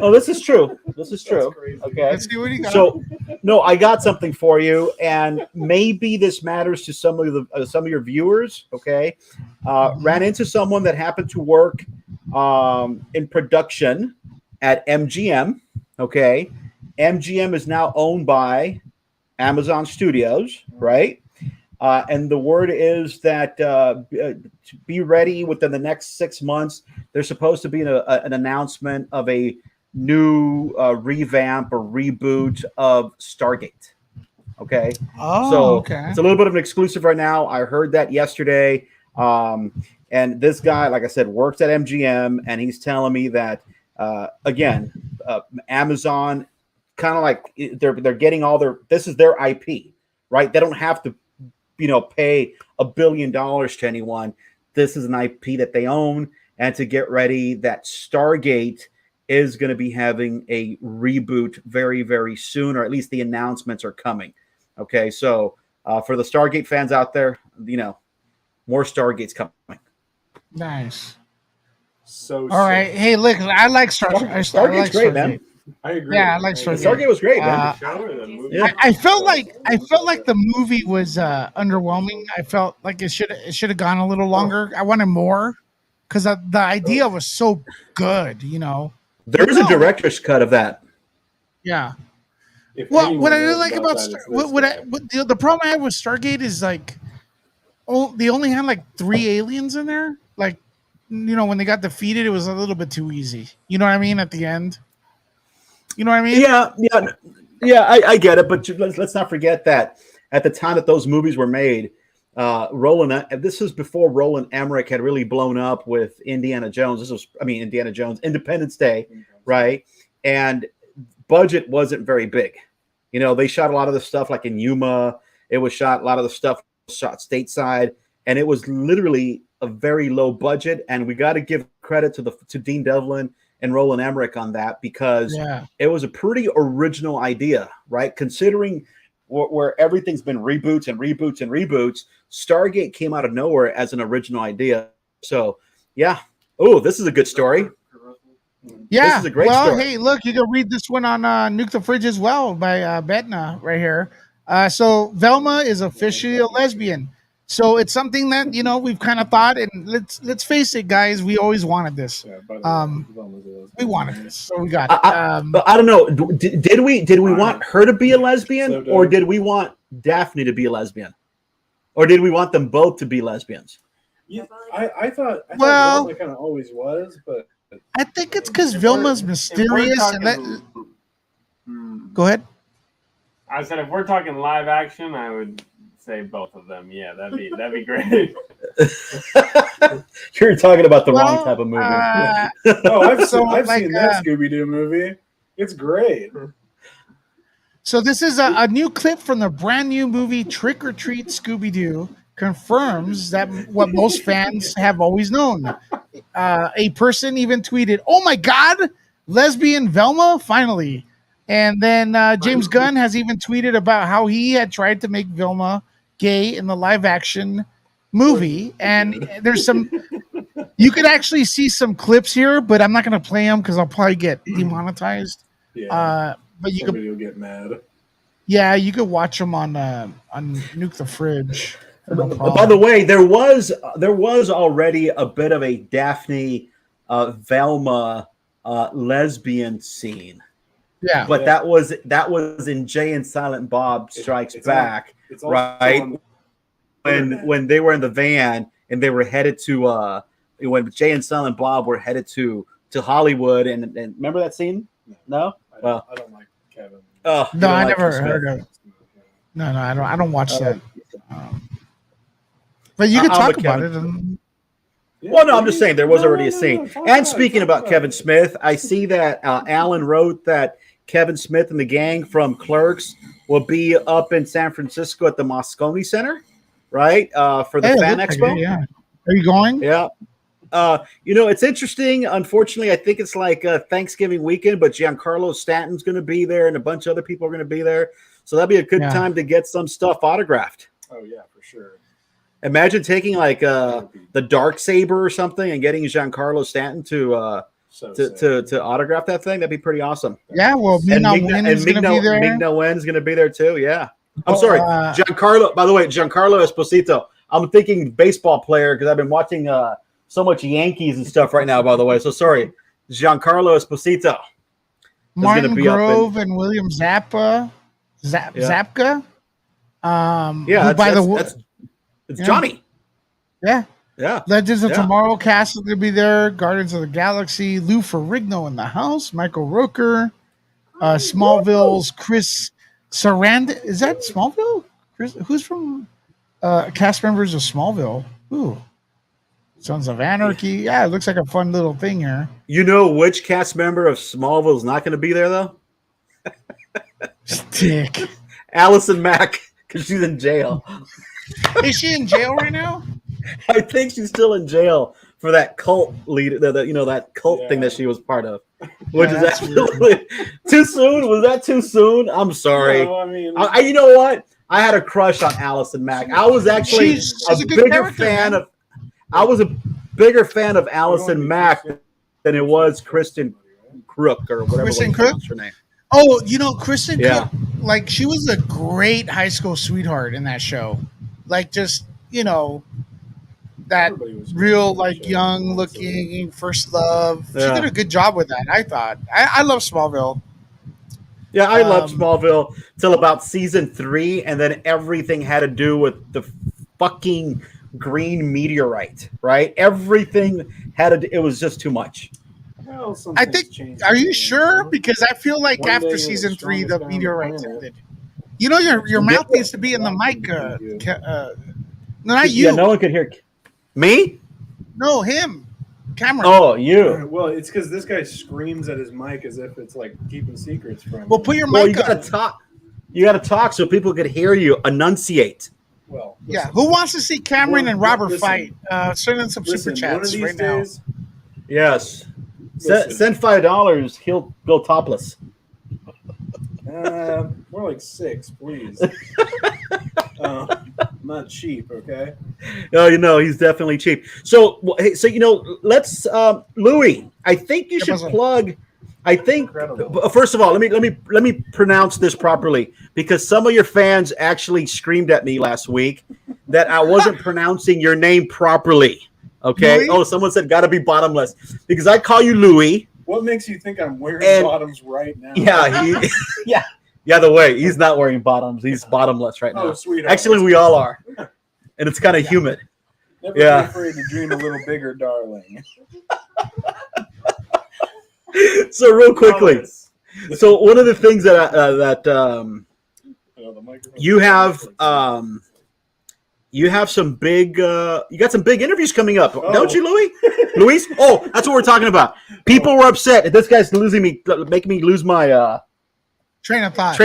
This is true. Okay. Let's see what you got. So, no, I got something for you, and maybe this matters to some of your viewers. Okay. Ran into someone that happened to work in production at MGM, okay? MGM is now owned by Amazon Studios, right? And the word is that to be ready within the next 6 months. There's supposed to be an announcement of a new revamp or reboot of Stargate, okay? Okay. It's a little bit of an exclusive right now. I heard that yesterday. And this guy, like I said, works at MGM, and he's telling me that Amazon kind of like they're getting this is their IP, right? They don't have to, pay $1 billion to anyone. This is an IP that they own, and to get ready, that Stargate is going to be having a reboot very, very soon, or at least the announcements are coming. Okay, so for the Stargate fans out there, more Stargates coming. Nice. So all right. Hey, look, I like Star Trek. Stargate's great, man. I agree. Yeah, I like Stargate. Stargate was great, man. I felt like the movie was underwhelming. I felt like it should have gone a little longer. I wanted more because the idea was so good. There is a director's cut of that. Yeah. Well, what I really like about the problem I have with Stargate is like, they only had like 3 aliens in there. Like, when they got defeated, it was a little bit too easy. You know what I mean? At the end. You know what I mean? Yeah. I get it, but let's not forget that at the time that those movies were made, this was before Roland Emmerich had really blown up with Indiana Jones. Indiana Jones, Independence Day, right? And budget wasn't very big. They shot a lot of the stuff like in Yuma. It was shot, a lot of the stuff shot stateside, and it was literally a very low budget. And we got to give credit to Dean Devlin and Roland Emmerich on that, because it was a pretty original idea, right? Considering where everything's been reboots and reboots and reboots, Stargate came out of nowhere as an original idea. So, yeah. Oh, this is a good story. Yeah. This is a great story. Hey, look, you can read this one on Nuke the Fridge as well by Betna right here. So Velma is officially a lesbian. So it's something that we've kind of thought, and let's face it, guys, we always wanted this. We wanted this, so we got it. But I don't know. Did we want her to be a lesbian, or did we want Daphne to be a lesbian, or did we want them both to be lesbians? Yeah, I thought Velma kind of always was, but I think it's because Velma's mysterious. Go ahead. I said if we're talking live action, I would say both of them. Yeah, that'd be great. You're talking about the wrong type of movie. I've seen that Scooby-Doo movie. It's great. So this is a new clip from the brand new movie Trick or Treat Scooby-Doo. Confirms that what most fans have always known. A person even tweeted, "Oh my God, lesbian Velma, finally!" And then James Gunn has even tweeted about how he had tried to make Velma gay in the live-action movie. And there's you could actually see some clips here, but I'm not going to play them because I'll probably get demonetized. Yeah, but somebody will get mad. Yeah, you could watch them on Nuke the Fridge. By the way, there was already a bit of a Daphne Velma lesbian scene. Yeah, but that was in Jay and Silent Bob Strikes Back, right? When they were in the van and they were headed to when Jay and Silent Bob were headed to Hollywood, and remember that scene? No, I don't like Kevin. Oh, no, I never heard of it. No, I don't watch that. But you could talk about it. Well, no, I'm just saying there was already a scene. And speaking about Kevin Smith, I see that Alan wrote that Kevin Smith and the gang from Clerks will be up in San Francisco at the Moscone Center, right? For the Fan Expo. Yeah. Are you going? Yeah. It's interesting. Unfortunately, I think it's like Thanksgiving weekend, but Giancarlo Stanton's going to be there and a bunch of other people are going to be there. So that'd be a good time to get some stuff autographed. Oh, yeah, for sure. Imagine taking like the Darksaber or something and getting Giancarlo Stanton to autograph that thing. That'd be pretty awesome. Yeah, well, Mignola Nguyen's going to be there. Mignola Nguyen's going to be there too. Yeah. I'm sorry, Giancarlo. By the way, Giancarlo Esposito. I'm thinking baseball player because I've been watching so much Yankees and stuff right now. By the way, so sorry, Giancarlo Esposito. Martin Grove and William Zapka. Zapka. It's Johnny. Yeah. Yeah. Legends of Tomorrow cast is going to be there. Guardians of the Galaxy. Lou Ferrigno in the house. Michael Rooker. Smallville's Chris Sarandon. Is that Smallville? Who's from cast members of Smallville? Ooh. Sons of Anarchy. Yeah, it looks like a fun little thing here. You know which cast member of Smallville is not going to be there, though? Stick. Allison Mack, because she's in jail. Is she in jail right now? I think she's still in jail for that cult leader, that cult thing that she was part of. Which is absolutely too soon. Was that too soon? I'm sorry. No, I mean, you know what? I had a crush on Allison Mack. I was actually a bigger fan of. I was a bigger fan of Allison Mack than it was Kristen Crook or whatever Kristen was Crook? her name. Oh, Kristen Cook, like she was a great high school sweetheart in that show. Like just, that real like young looking first love. She did a good job with that, I thought. I love Smallville. Yeah, I loved Smallville till about season 3, and then everything had to do with the fucking green meteorite, right? Everything it was just too much. Well, I think. Are you sure? Because I feel like after season 3, the meteorite ended. Your mouth needs to be in the mic. Not you. Yeah, no one could hear me. No, him. Cameron. Oh, you. Well, it's because this guy screams at his mic as if it's like keeping secrets from him. Well, put your mic. You gotta talk. You gotta talk so people could hear you. Enunciate. Well, listen, yeah. Who wants to see Cameron and Robert fight? Send in some super chats right days, now. Yes. Send $5. He'll go topless. More like 6, please. Not cheap, okay? No, he's definitely cheap. So let's Louis. I think you should plug. I think first of all, let me pronounce this properly, because some of your fans actually screamed at me last week that I wasn't pronouncing your name properly. Okay. Louis? Oh, someone said gotta be bottomless because I call you Louis. What makes you think I'm wearing bottoms right now? Yeah, yeah. The way he's not wearing bottoms, he's bottomless right now. Oh, sweetheart. Actually, we all are, and it's kind of humid. Never be afraid to dream a little bigger, darling. So real quickly, so one of the things that you have some big you got some big interviews coming up, don't you, Louis? Luis? Oh, that's what we're talking about. People were upset. This guy's making me lose my train of thought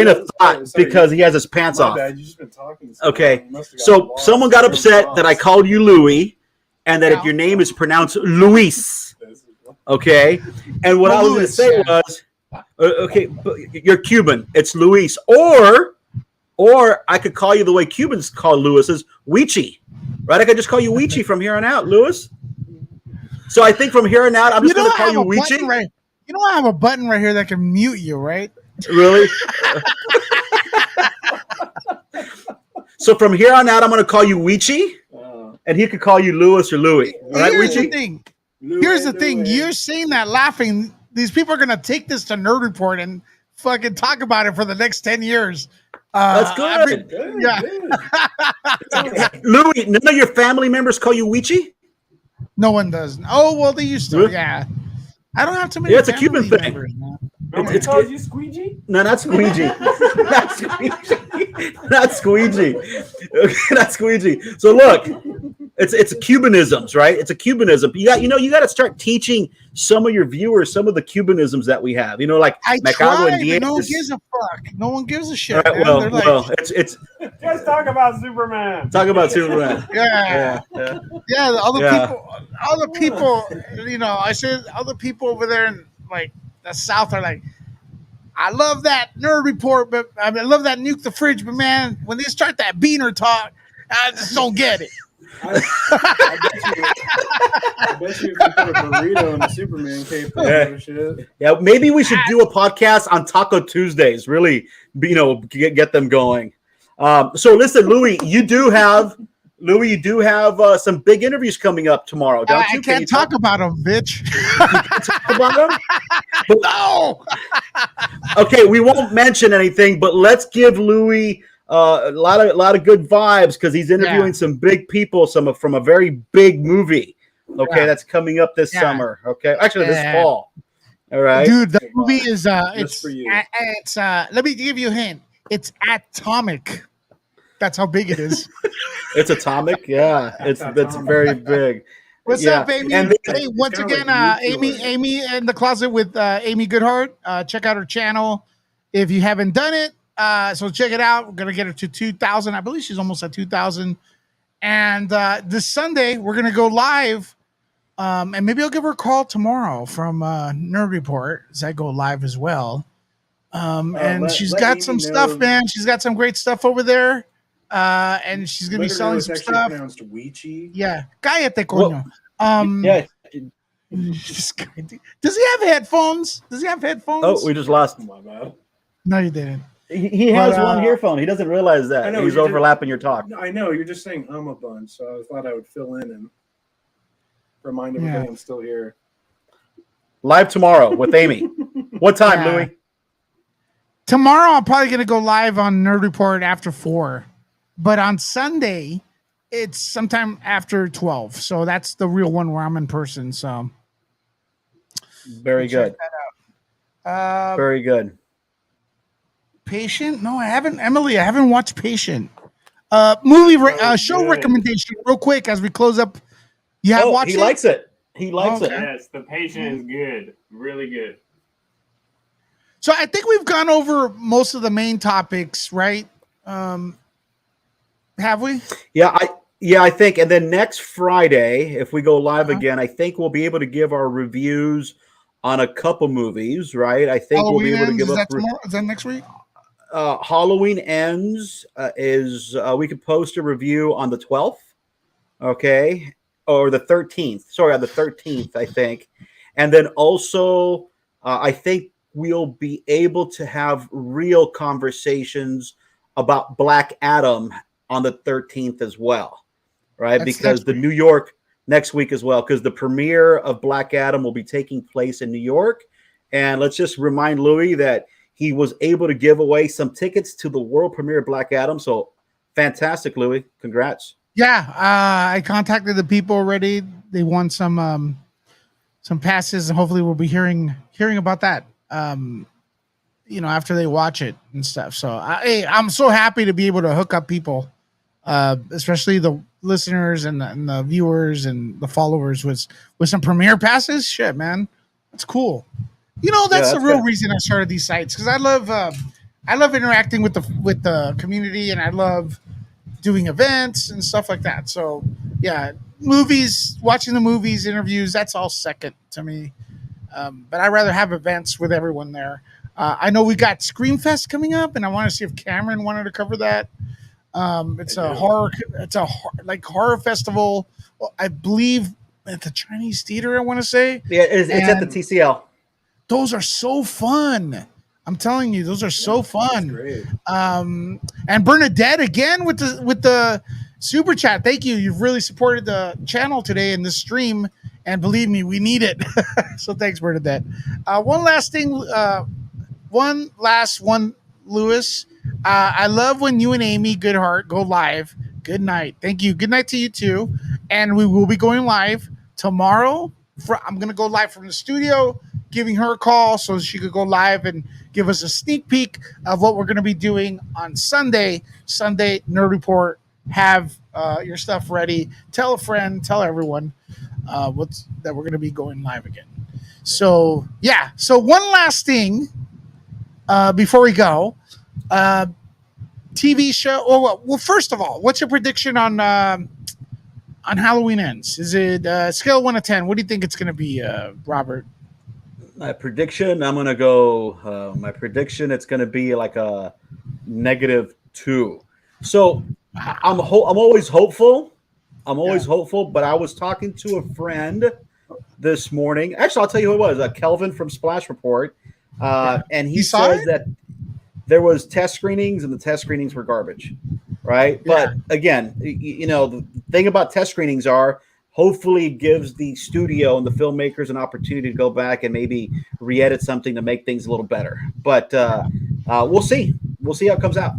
because he has his pants off. Bad. You've just been talking okay, so someone got upset that I called you Louis, and that if your name is pronounced Luis. Okay, and what I was going to say was, okay, you're Cuban. It's Luis, or I could call you the way Cubans call Louis, Weechie, right? I could just call you Weechie from here on out, Louis. So I think from here on out, I'm just going to call you Weechie. Right, I have a button right here that can mute you, right? Really? So from here on out, I'm going to call you Weechie, and he could call you Louis or Louis. All right, Weechie? Here's the thing. You're saying that laughing. These people are going to take this to Nerd Report and fucking talk about it for the next 10 years. That's good. Yeah. Louis, none of your family members call you Weechie? No one does. Oh, well, they used to. Yeah. I don't have too many. Yeah, it's a Cuban thing. It's called you Squeegee? No, not Squeegee. Not Squeegee. Not Squeegee. Okay, not Squeegee. So look, it's Cubanisms, right? It's a Cubanism. You got to start teaching some of your viewers some of the Cubanisms that we have. Like I Mercado tried, but no one gives a fuck. No one gives a shit. Right, well, it's just talk about Superman. Talk about Superman. Yeah. Other people, I said other people over there in like the South are like, I love that Nerd Report, but I love that Nuke the Fridge, but man, when they start that beaner talk, I just don't get it. I bet you if you put a burrito in the Superman cape, shit. Yeah, maybe we should do a podcast on Taco Tuesdays. Really, get them going. So listen, Louis, you do have some big interviews coming up tomorrow, don't you? I can't talk about them, bitch. You can't talk about them? But, no. Okay, we won't mention anything, but let's give Louis a lot of good vibes because he's interviewing some big people, from a very big movie. Okay, that's coming up this summer. Okay, actually this fall. All right, dude, the movie is it's let me give you a hint. It's atomic. That's how big it is. It's atomic. Yeah, it's very big. What's up, Amy? Hey, once again, Amy in the closet with Amy Goodhart. Check out her channel if you haven't done it. So check it out. We're gonna get her to 2,000. I believe she's almost at 2,000. And this Sunday we're gonna go live. And maybe I'll give her a call tomorrow from Nerd Report as I go live as well. And she's got some stuff, man. She's got some great stuff over there. And she's gonna be selling some stuff. Pronounced Weechie. Yeah, cállate, coño. Does he have headphones? Does he have headphones? Oh, we just lost. My bad. No, you didn't. He has one earphone. He doesn't realize that. He's overlapping your talk. I know. You're just saying a bunch, so I thought I would fill in and remind everybody I'm still here. Live tomorrow with Amy. What time, Louis? Tomorrow I'm probably going to go live on Nerd Report after 4. But on Sunday, it's sometime after 12. So that's the real one where I'm in person. So very good. Check that out. Very good. Patient? No, I haven't. Emily, I haven't watched Patient. Movie show recommendation real quick as we close up. You have watched it? He likes it. He likes it. Yes, The Patient is good. Really good. So I think we've gone over most of the main topics, right? Have we? Yeah, I think. And then next Friday, if we go live again, I think we'll be able to give our reviews on a couple movies, right? I think Halloween we'll be able to give is up. Is that next week? Halloween Ends we could post a review on the 12th, okay, or the 13th. Sorry, on the 13th, I think. And then also, I think we'll be able to have real conversations about Black Adam on the 13th as well, right? Because the New York next week as well, because the premiere of Black Adam will be taking place in New York. And let's just remind Louis that he was able to give away some tickets to the world premiere of Black Adam. So fantastic, Louis. Congrats. Yeah, I contacted the people already. They won some passes, and hopefully we'll be hearing about that. After they watch it and stuff. So I'm so happy to be able to hook up people, especially the listeners and the viewers and the followers with some premiere passes. Shit, man, that's cool. That's the real reason I started these sites, because I love interacting with the community, and I love doing events and stuff like that. So yeah, watching the movies, interviews, that's all second to me. But I'd rather have events with everyone there. I know we got Screamfest coming up, and I want to see if Cameron wanted to cover that. It's a horror festival. I believe at the Chinese Theater, I want to say. Yeah, it's at the TCL. Those are so fun. I'm telling you, those are so fun. Great. And Bernadette again with the super chat. Thank you. You've really supported the channel today in this stream, and believe me, we need it. So thanks, Bernadette. One last thing. One last one, Lewis. I love when you and Amy Goodhart go live. Good night. Thank you. Good night to you too. And we will be going live tomorrow. I'm going to go live from the studio, giving her a call so she could go live and give us a sneak peek of what we're going to be doing on Sunday. Sunday Nerd Report. Have your stuff ready. Tell a friend. Tell everyone that we're going to be going live again. So yeah. So one last thing before we go. TV show. Well, first of all, what's your prediction on Halloween Ends? Is it scale of 1 to 10? What do you think it's going to be, Robert? My prediction, I'm going to go. My prediction, it's going to be like a -2. So I'm always hopeful. I'm always hopeful. But I was talking to a friend this morning. Actually, I'll tell you who it was. Kelvin from Splash Report, and he says that there was test screenings, and the test screenings were garbage, right? Yeah. But again, the thing about test screenings are hopefully gives the studio and the filmmakers an opportunity to go back and maybe re-edit something to make things a little better. But we'll see. We'll see how it comes out.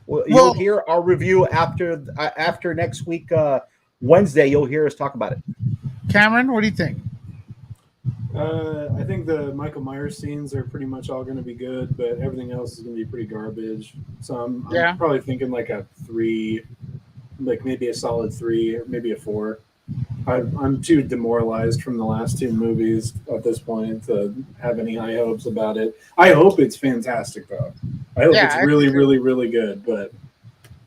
You'll hear our review after next week, Wednesday. You'll hear us talk about it. Cameron, what do you think? I think the Michael Myers scenes are pretty much all going to be good, but everything else is going to be pretty garbage. So I'm probably thinking like a 3, like maybe a solid 3 or maybe a 4. I'm too demoralized from the last 2 movies at this point to have any high hopes about it. I hope it's fantastic, though. I hope it's really, really, really good. But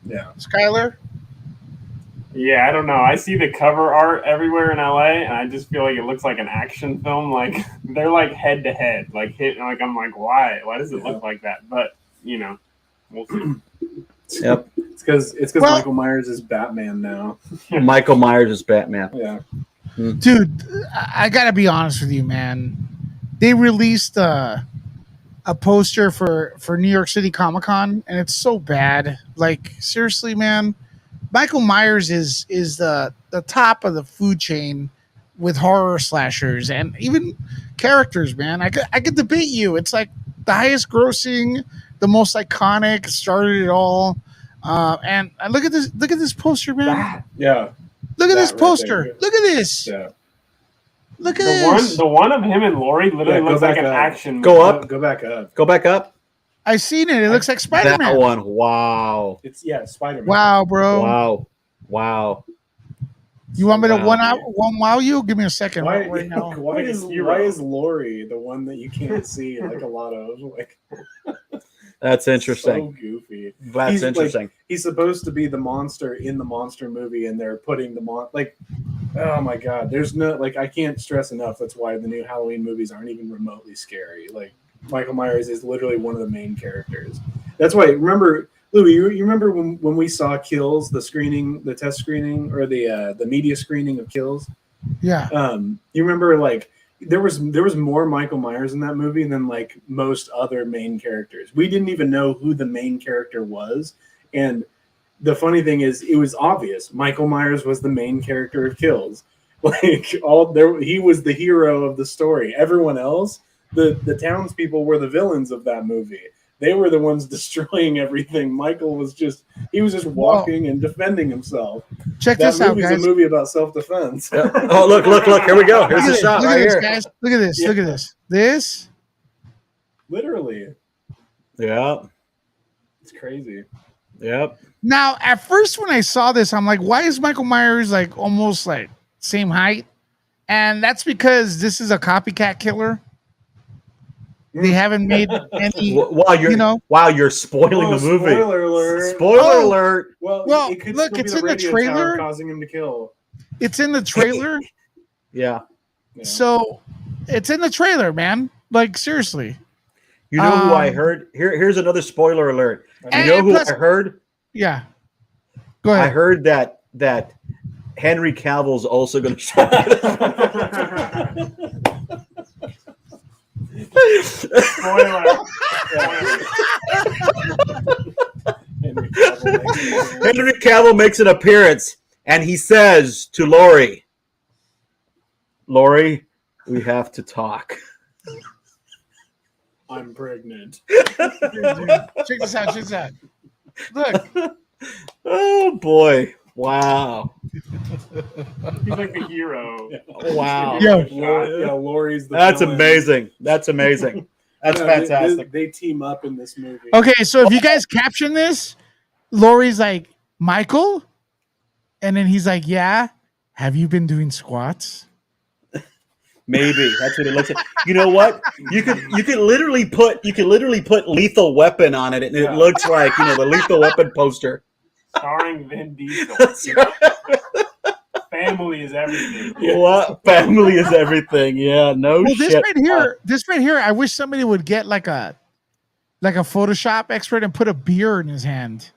yeah, Skylar. Yeah, I don't know. I see the cover art everywhere in LA, and I just feel like it looks like an action film. Like they're like head to head, like hit. Like I'm like, why? Why does it look like that? But we'll see. Yep. It's because Michael Myers is Batman now. Michael Myers is Batman. Yeah. Dude, I gotta be honest with you, man. They released a poster for New York City Comic Con, and it's so bad. Like seriously, man. Michael Myers is the top of the food chain with horror slashers and even characters, man. I could debate you. It's like the highest grossing, the most iconic, started it all. And look at this poster, man. Yeah. Look at this That right poster. there. Look at this. Yeah. Look at this. The one of him and Lori literally Yeah, looks like an up. action. Go up. Go back up. Go back up. I seen it. It looks like Spider-Man. That one. Wow. It's Spider-Man. Wow, bro. Wow. You want me to Wow. one wow you? Give me a second Why, right now. why is Lori the one that you can't see like a lot of? Like, That's interesting. So goofy. That's interesting. Like, he's supposed to be the monster in the monster movie, and they're putting like, oh my god, there's no like I can't stress enough. That's why the new Halloween movies aren't even remotely scary. Like Michael Myers is literally one of the main characters. That's why. Remember, Louis, you remember when we saw Kills, the test screening, or the media screening of Kills? Yeah. You remember like there was more Michael Myers in that movie than like most other main characters. We didn't even know who the main character was, and the funny thing is, it was obvious. Michael Myers was the main character of Kills. Like he was the hero of the story. Everyone else, the townspeople, were the villains of that movie. They were the ones destroying everything. Michael was just walking and defending himself. Check this out, guys. That movie's a movie about self-defense. Yeah. Oh, look. Here we go. Here's the shot right here. Guys. Look at this. Yeah. Look at this. This? Literally. Yeah. It's crazy. Yep. Now, at first when I saw this, I'm like, why is Michael Myers like almost like same height? And that's because this is a copycat killer. They haven't made any. While you're spoiling the movie. Spoiler alert! Spoiler alert! Well, look, it's in the trailer. Causing him to kill. It's in the trailer. Yeah. So, it's in the trailer, man. Like seriously. You know who I heard? Here's another spoiler alert. You know who I heard? Yeah. Go ahead. I heard that Henry Cavill's also going to show up. Henry Cavill makes an appearance, and he says to Lori, we have to talk. I'm pregnant. Check this out. Look. Oh, boy. Wow. He's like the hero. Wow. Lori's the That's villain. amazing. That's fantastic. They team up in this movie. Okay, so if you guys caption this, Lori's like, Michael? And then he's like, yeah. Have you been doing squats? Maybe that's what it looks like. You know what? You could literally put Lethal Weapon on it, and it looks like the Lethal Weapon poster. Starring Vin Diesel. Family is everything. What? Family is everything. Yeah, no shit. This right here, I wish somebody would get like a Photoshop expert and put a beer in his hand.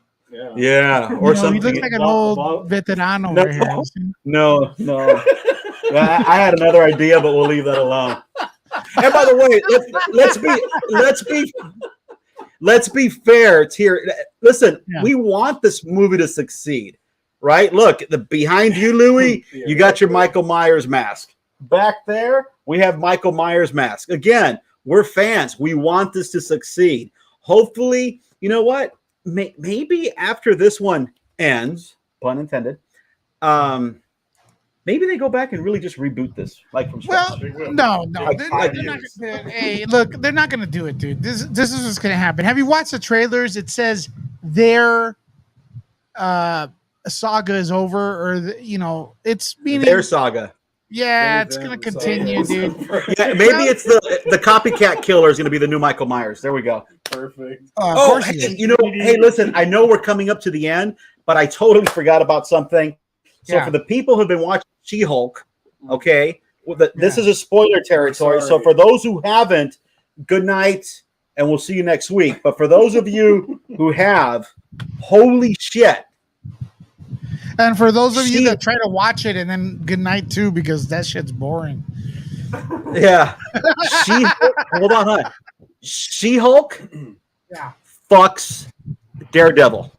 Yeah, or something. He looks like an old veterano right here. No. I had another idea, but we'll leave that alone. And by the way, let's be fair here. Listen, we want this movie to succeed, right? Look, behind you, Louis, you got your Michael Myers mask. Back there, we have Michael Myers mask. Again, we're fans. We want this to succeed. Hopefully, you know what? Maybe after this one ends, pun intended, maybe they go back and really just reboot this, like from scratch. Well, no, they're not gonna, hey, look, they're not going to do it, dude. This is what's going to happen. Have you watched the trailers? It says their saga is over, or it's meaning their saga. Yeah, it's going to continue, dude. Yeah, maybe it's the copycat killer is going to be the new Michael Myers. There we go. Perfect. Hey, listen, I know we're coming up to the end, but I totally forgot about something. So for the people who've been watching She-Hulk, okay, this is a spoiler territory. So for those who haven't, good night, and we'll see you next week. But for those of you who have, holy shit. And for those of you that try to watch it, and then good night too, because that shit's boring. Yeah. Hold on. She-Hulk fucks Daredevil.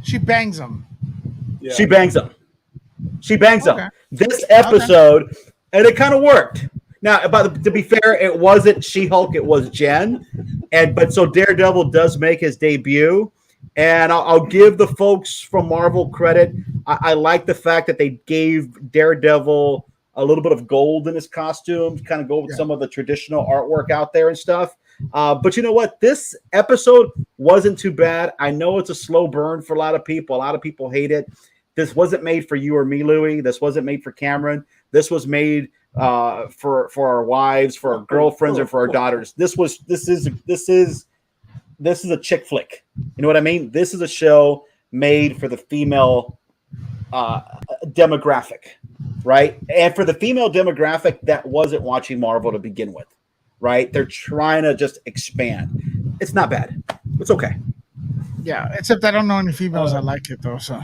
She bangs him. Yeah. She bangs him. This episode, and it kind of worked. Now, to be fair, it wasn't She-Hulk, it was Jen. But so Daredevil does make his debut. And I'll give the folks from Marvel credit. I like the fact that they gave Daredevil a little bit of gold in his costume, kind of go with some of the traditional artwork out there and stuff. But you know what? This episode wasn't too bad. I know it's a slow burn for a lot of people. A lot of people hate it. This wasn't made for you or me, Louie. This wasn't made for Cameron. This was made for our wives, for our girlfriends, and for our daughters. This is a chick flick. You know what I mean? This is a show made for the female demographic, right? And for the female demographic that wasn't watching Marvel to begin with, right? They're trying to just expand. It's not bad. It's okay. Yeah, except I don't know any females that like it though. So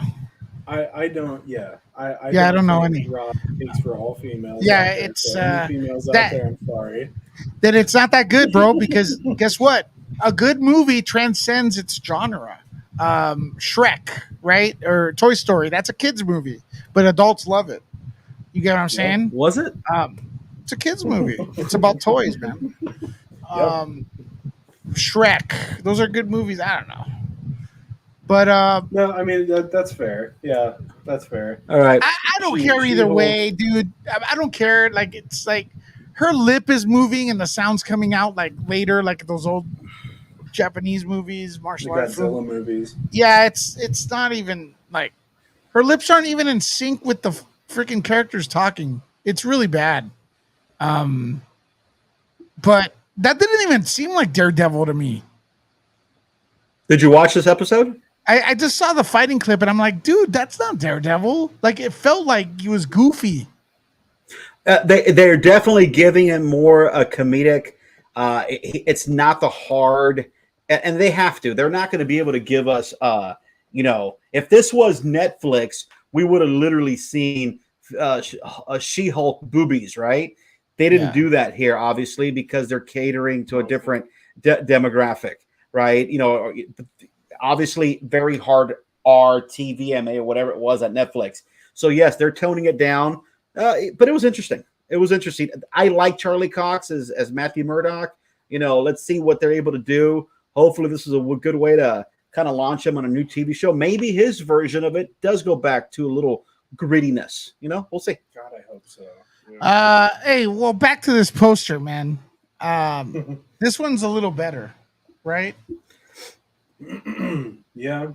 I don't. Yeah, I don't know any. Rob speaks for all females. Yeah, it's females out there. I'm sorry. That it's not that good, bro. Because guess what? A good movie transcends its genre. Shrek, right? Or Toy Story. That's a kids movie, but adults love it. You get what I'm saying? Was it? It's a kids movie. It's about toys, man. Shrek. Those are good movies. I don't know. But no, I mean that's fair. Yeah, that's fair. All right. I don't care either way, dude. I don't care. Like it's like her lip is moving and the sound's coming out like later, like those old Japanese movies, martial arts movies. Yeah, it's not even like her lips aren't even in sync with the freaking characters talking. It's really bad. But that didn't even seem like Daredevil to me. Did you watch this episode? I just saw the fighting clip and I'm like, dude, that's not Daredevil. Like it felt like he was goofy. They're definitely giving him more a comedic. It's not the hard, and they have to. They're not going to be able to give us, if this was Netflix, we would have literally seen a She-Hulk boobies, right? They didn't do that here, obviously, because they're catering to a different demographic, right? Obviously, very hard RTVMA or whatever it was at Netflix. So yes, they're toning it down, but it was interesting. It was interesting. I like Charlie Cox as Matthew Murdock. Let's see what they're able to do. Hopefully, this is a good way to kind of launch him on a new TV show. Maybe his version of it does go back to a little grittiness. We'll see. God, I hope so. Yeah. Hey, well, back to this poster, man. This one's a little better, right? Yeah.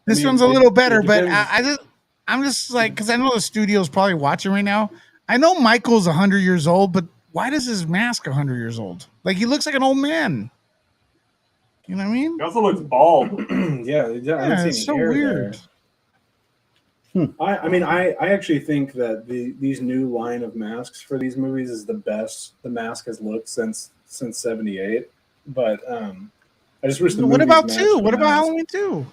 This one's a little better, but I'm just like, because I know the studio's probably watching right now. I know Michael's 100 years old, but why does his mask 100 years old? Like he looks like an old man. You know what I mean? He also looks bald. yeah, it's so weird. I actually think that these new line of masks for these movies is the best the mask has looked since '78. But I just wish the what about 2? What about Halloween 2?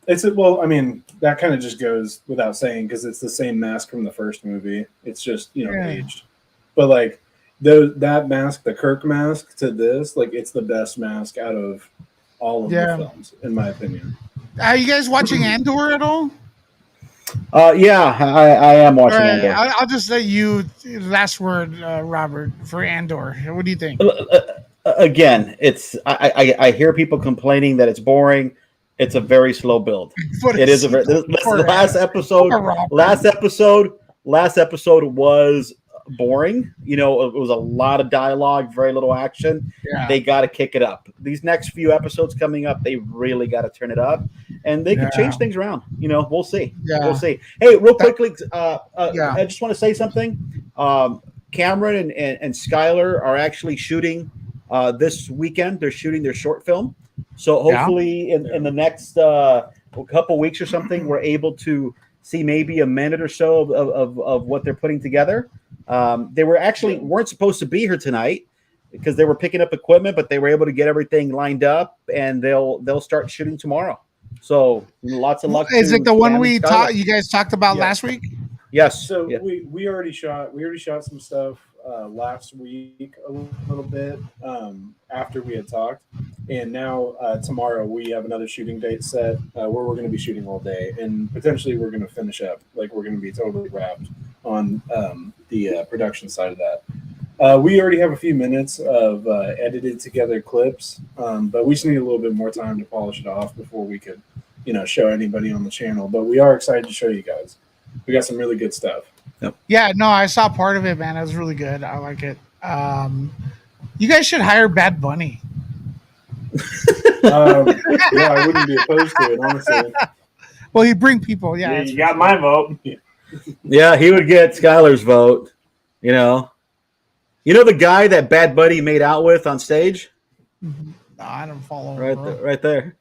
That kind of just goes without saying because it's the same mask from the first movie. It's just aged. But like that mask, the Kirk mask to this, like it's the best mask out of all of the films, in my opinion. Are you guys watching Andor at all? Yeah, I am watching Andor. I'll just let you last word, Robert, for Andor. What do you think? Again, I hear people complaining that it's boring. It's a very slow build. It is last episode was boring. It was a lot of dialogue, very little action. Yeah. They got to kick it up. These next few episodes coming up, they really got to turn it up, and they can change things around. We'll see. Yeah. We'll see. Hey, real quickly, I just want to say something. Cameron and Skylar are actually shooting this weekend. They're shooting their short film. So hopefully in the next couple weeks or something, we're able to see maybe a minute or so of what they're putting together. They weren't supposed to be here tonight because they were picking up equipment, but they were able to get everything lined up, and they'll start shooting tomorrow. So lots of luck. Is it the one we talked? you guys talked about last week? Yes. So we already shot some stuff last week a little bit after we had talked, and now tomorrow we have another shooting date set where we're going to be shooting all day, and potentially we're going to finish up. Like we're going to be totally wrapped on the production side of that. We already have a few minutes of edited together clips, but we just need a little bit more time to polish it off before we could, show anybody on the channel. But we are excited to show you guys. We got some really good stuff. Yep. Yeah, no, I saw part of it, man. It was really good. I like it. You guys should hire Bad Bunny. Yeah, I wouldn't be opposed to it, honestly. Well, he'd bring people. Yeah, you got my vote. Yeah, he would get Skylar's vote. You know the guy that Bad Bunny made out with on stage? No, I don't follow. Right there.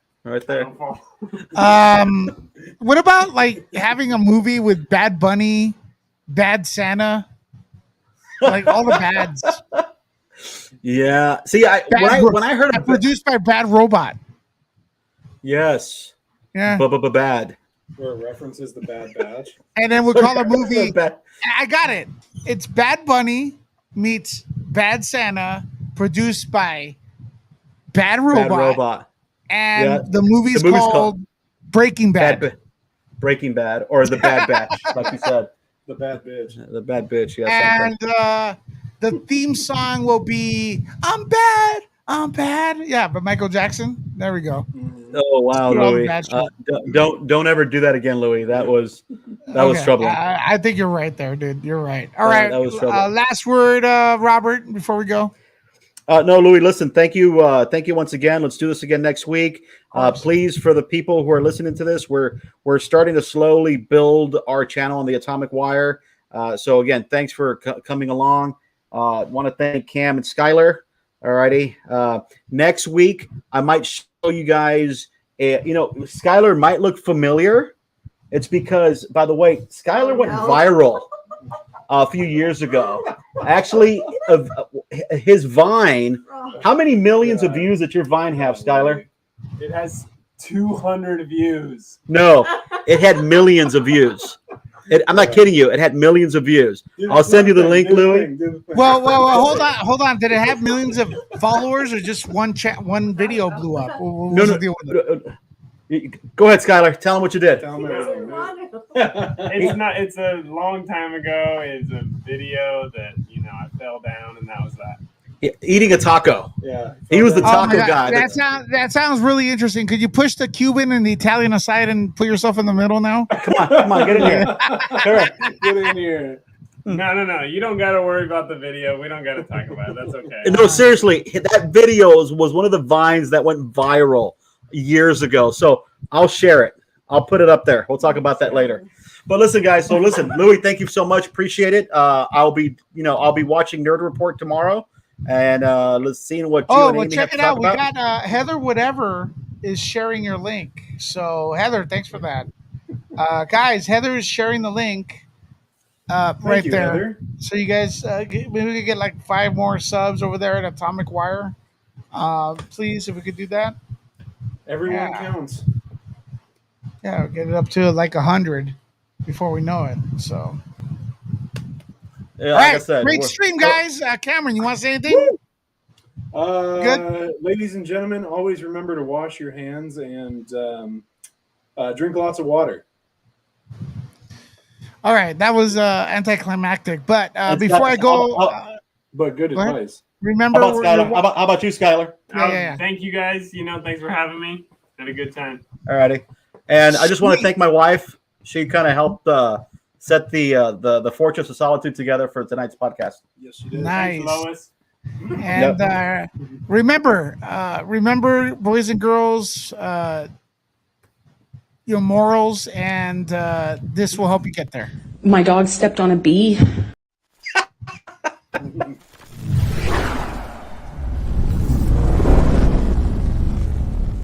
What about like having a movie with Bad Bunny, Bad Santa, like all the bads? Yeah. See, when I heard of produced by Bad Robot. Yes. Yeah. Bad. Where it references the Bad Batch. And then we'll call the movie. I got it. It's Bad Bunny meets Bad Santa, produced by Bad Robot. And the movie's called Breaking Bad. Breaking Bad, or The Bad Batch, like you said. The Bad Bitch. The Bad Bitch, yes. And the theme song will be I'm Bad. Yeah, but Michael Jackson. There we go. Oh wow, Louis! Don't ever do that again, Louis. That was troubling. I think you're right there, dude. You're right. All right. That was troubling. Last word, Robert, before we go. No, Louis. Listen, thank you once again. Let's do this again next week. Please, for the people who are listening to this, we're starting to slowly build our channel on the Atomic Wire. So again, thanks for coming along. Want to thank Cam and Skylar. Alrighty. Next week, I might show you guys. Skylar might look familiar. It's because, by the way, Skylar went viral a few years ago. Actually, his Vine. How many millions of views did your Vine have, Skylar? It has 200 views. No, it had millions of views. I'm not kidding you. It had millions of views. I'll send you the link, Louis. Well, hold on. Did it have millions of followers or just one video blew up? What the deal with it? Go ahead, Skylar. Tell them what you did. It's a long time ago. It's a video that I fell down, and that was that. Eating a taco. Yeah, he was the taco guy. That sounds really interesting. Could you push the Cuban and the Italian aside and put yourself in the middle now? Come on, get in here. Get in here. No. You don't got to worry about the video. We don't got to talk about it. That's okay. No, seriously, that video was one of the Vines that went viral years ago. So I'll share it. I'll put it up there. We'll talk about that later. But listen, guys. So listen, Louis, thank you so much. Appreciate it. I'll be watching Nerd Report tomorrow. And let's see what you and Amy check have it out. We about. got Heather Whatever is sharing your link. So Heather, thanks for that. Guys, Heather is sharing the link right there. Heather. So you guys maybe we could get like 5 more subs over there at Atomic Wire. Please, if we could do that. Everyone counts. Yeah, get it up to like 100 before we know it. So yeah, all right, great stream, guys. Cameron, you want to say anything? Good. Ladies and gentlemen, always remember to wash your hands and drink lots of water. All right, that was anticlimactic. But before I go, but good advice. Remember, how about you, Skylar? Yeah. Thank you, guys. Thanks for having me. Had a good time. All righty, and I just want to thank my wife. She kind of helped set the Fortress of Solitude together for tonight's podcast. Yes, she did. Nice. Thanks, Lois. And remember, boys and girls, your morals, and this will help you get there. My dog stepped on a bee.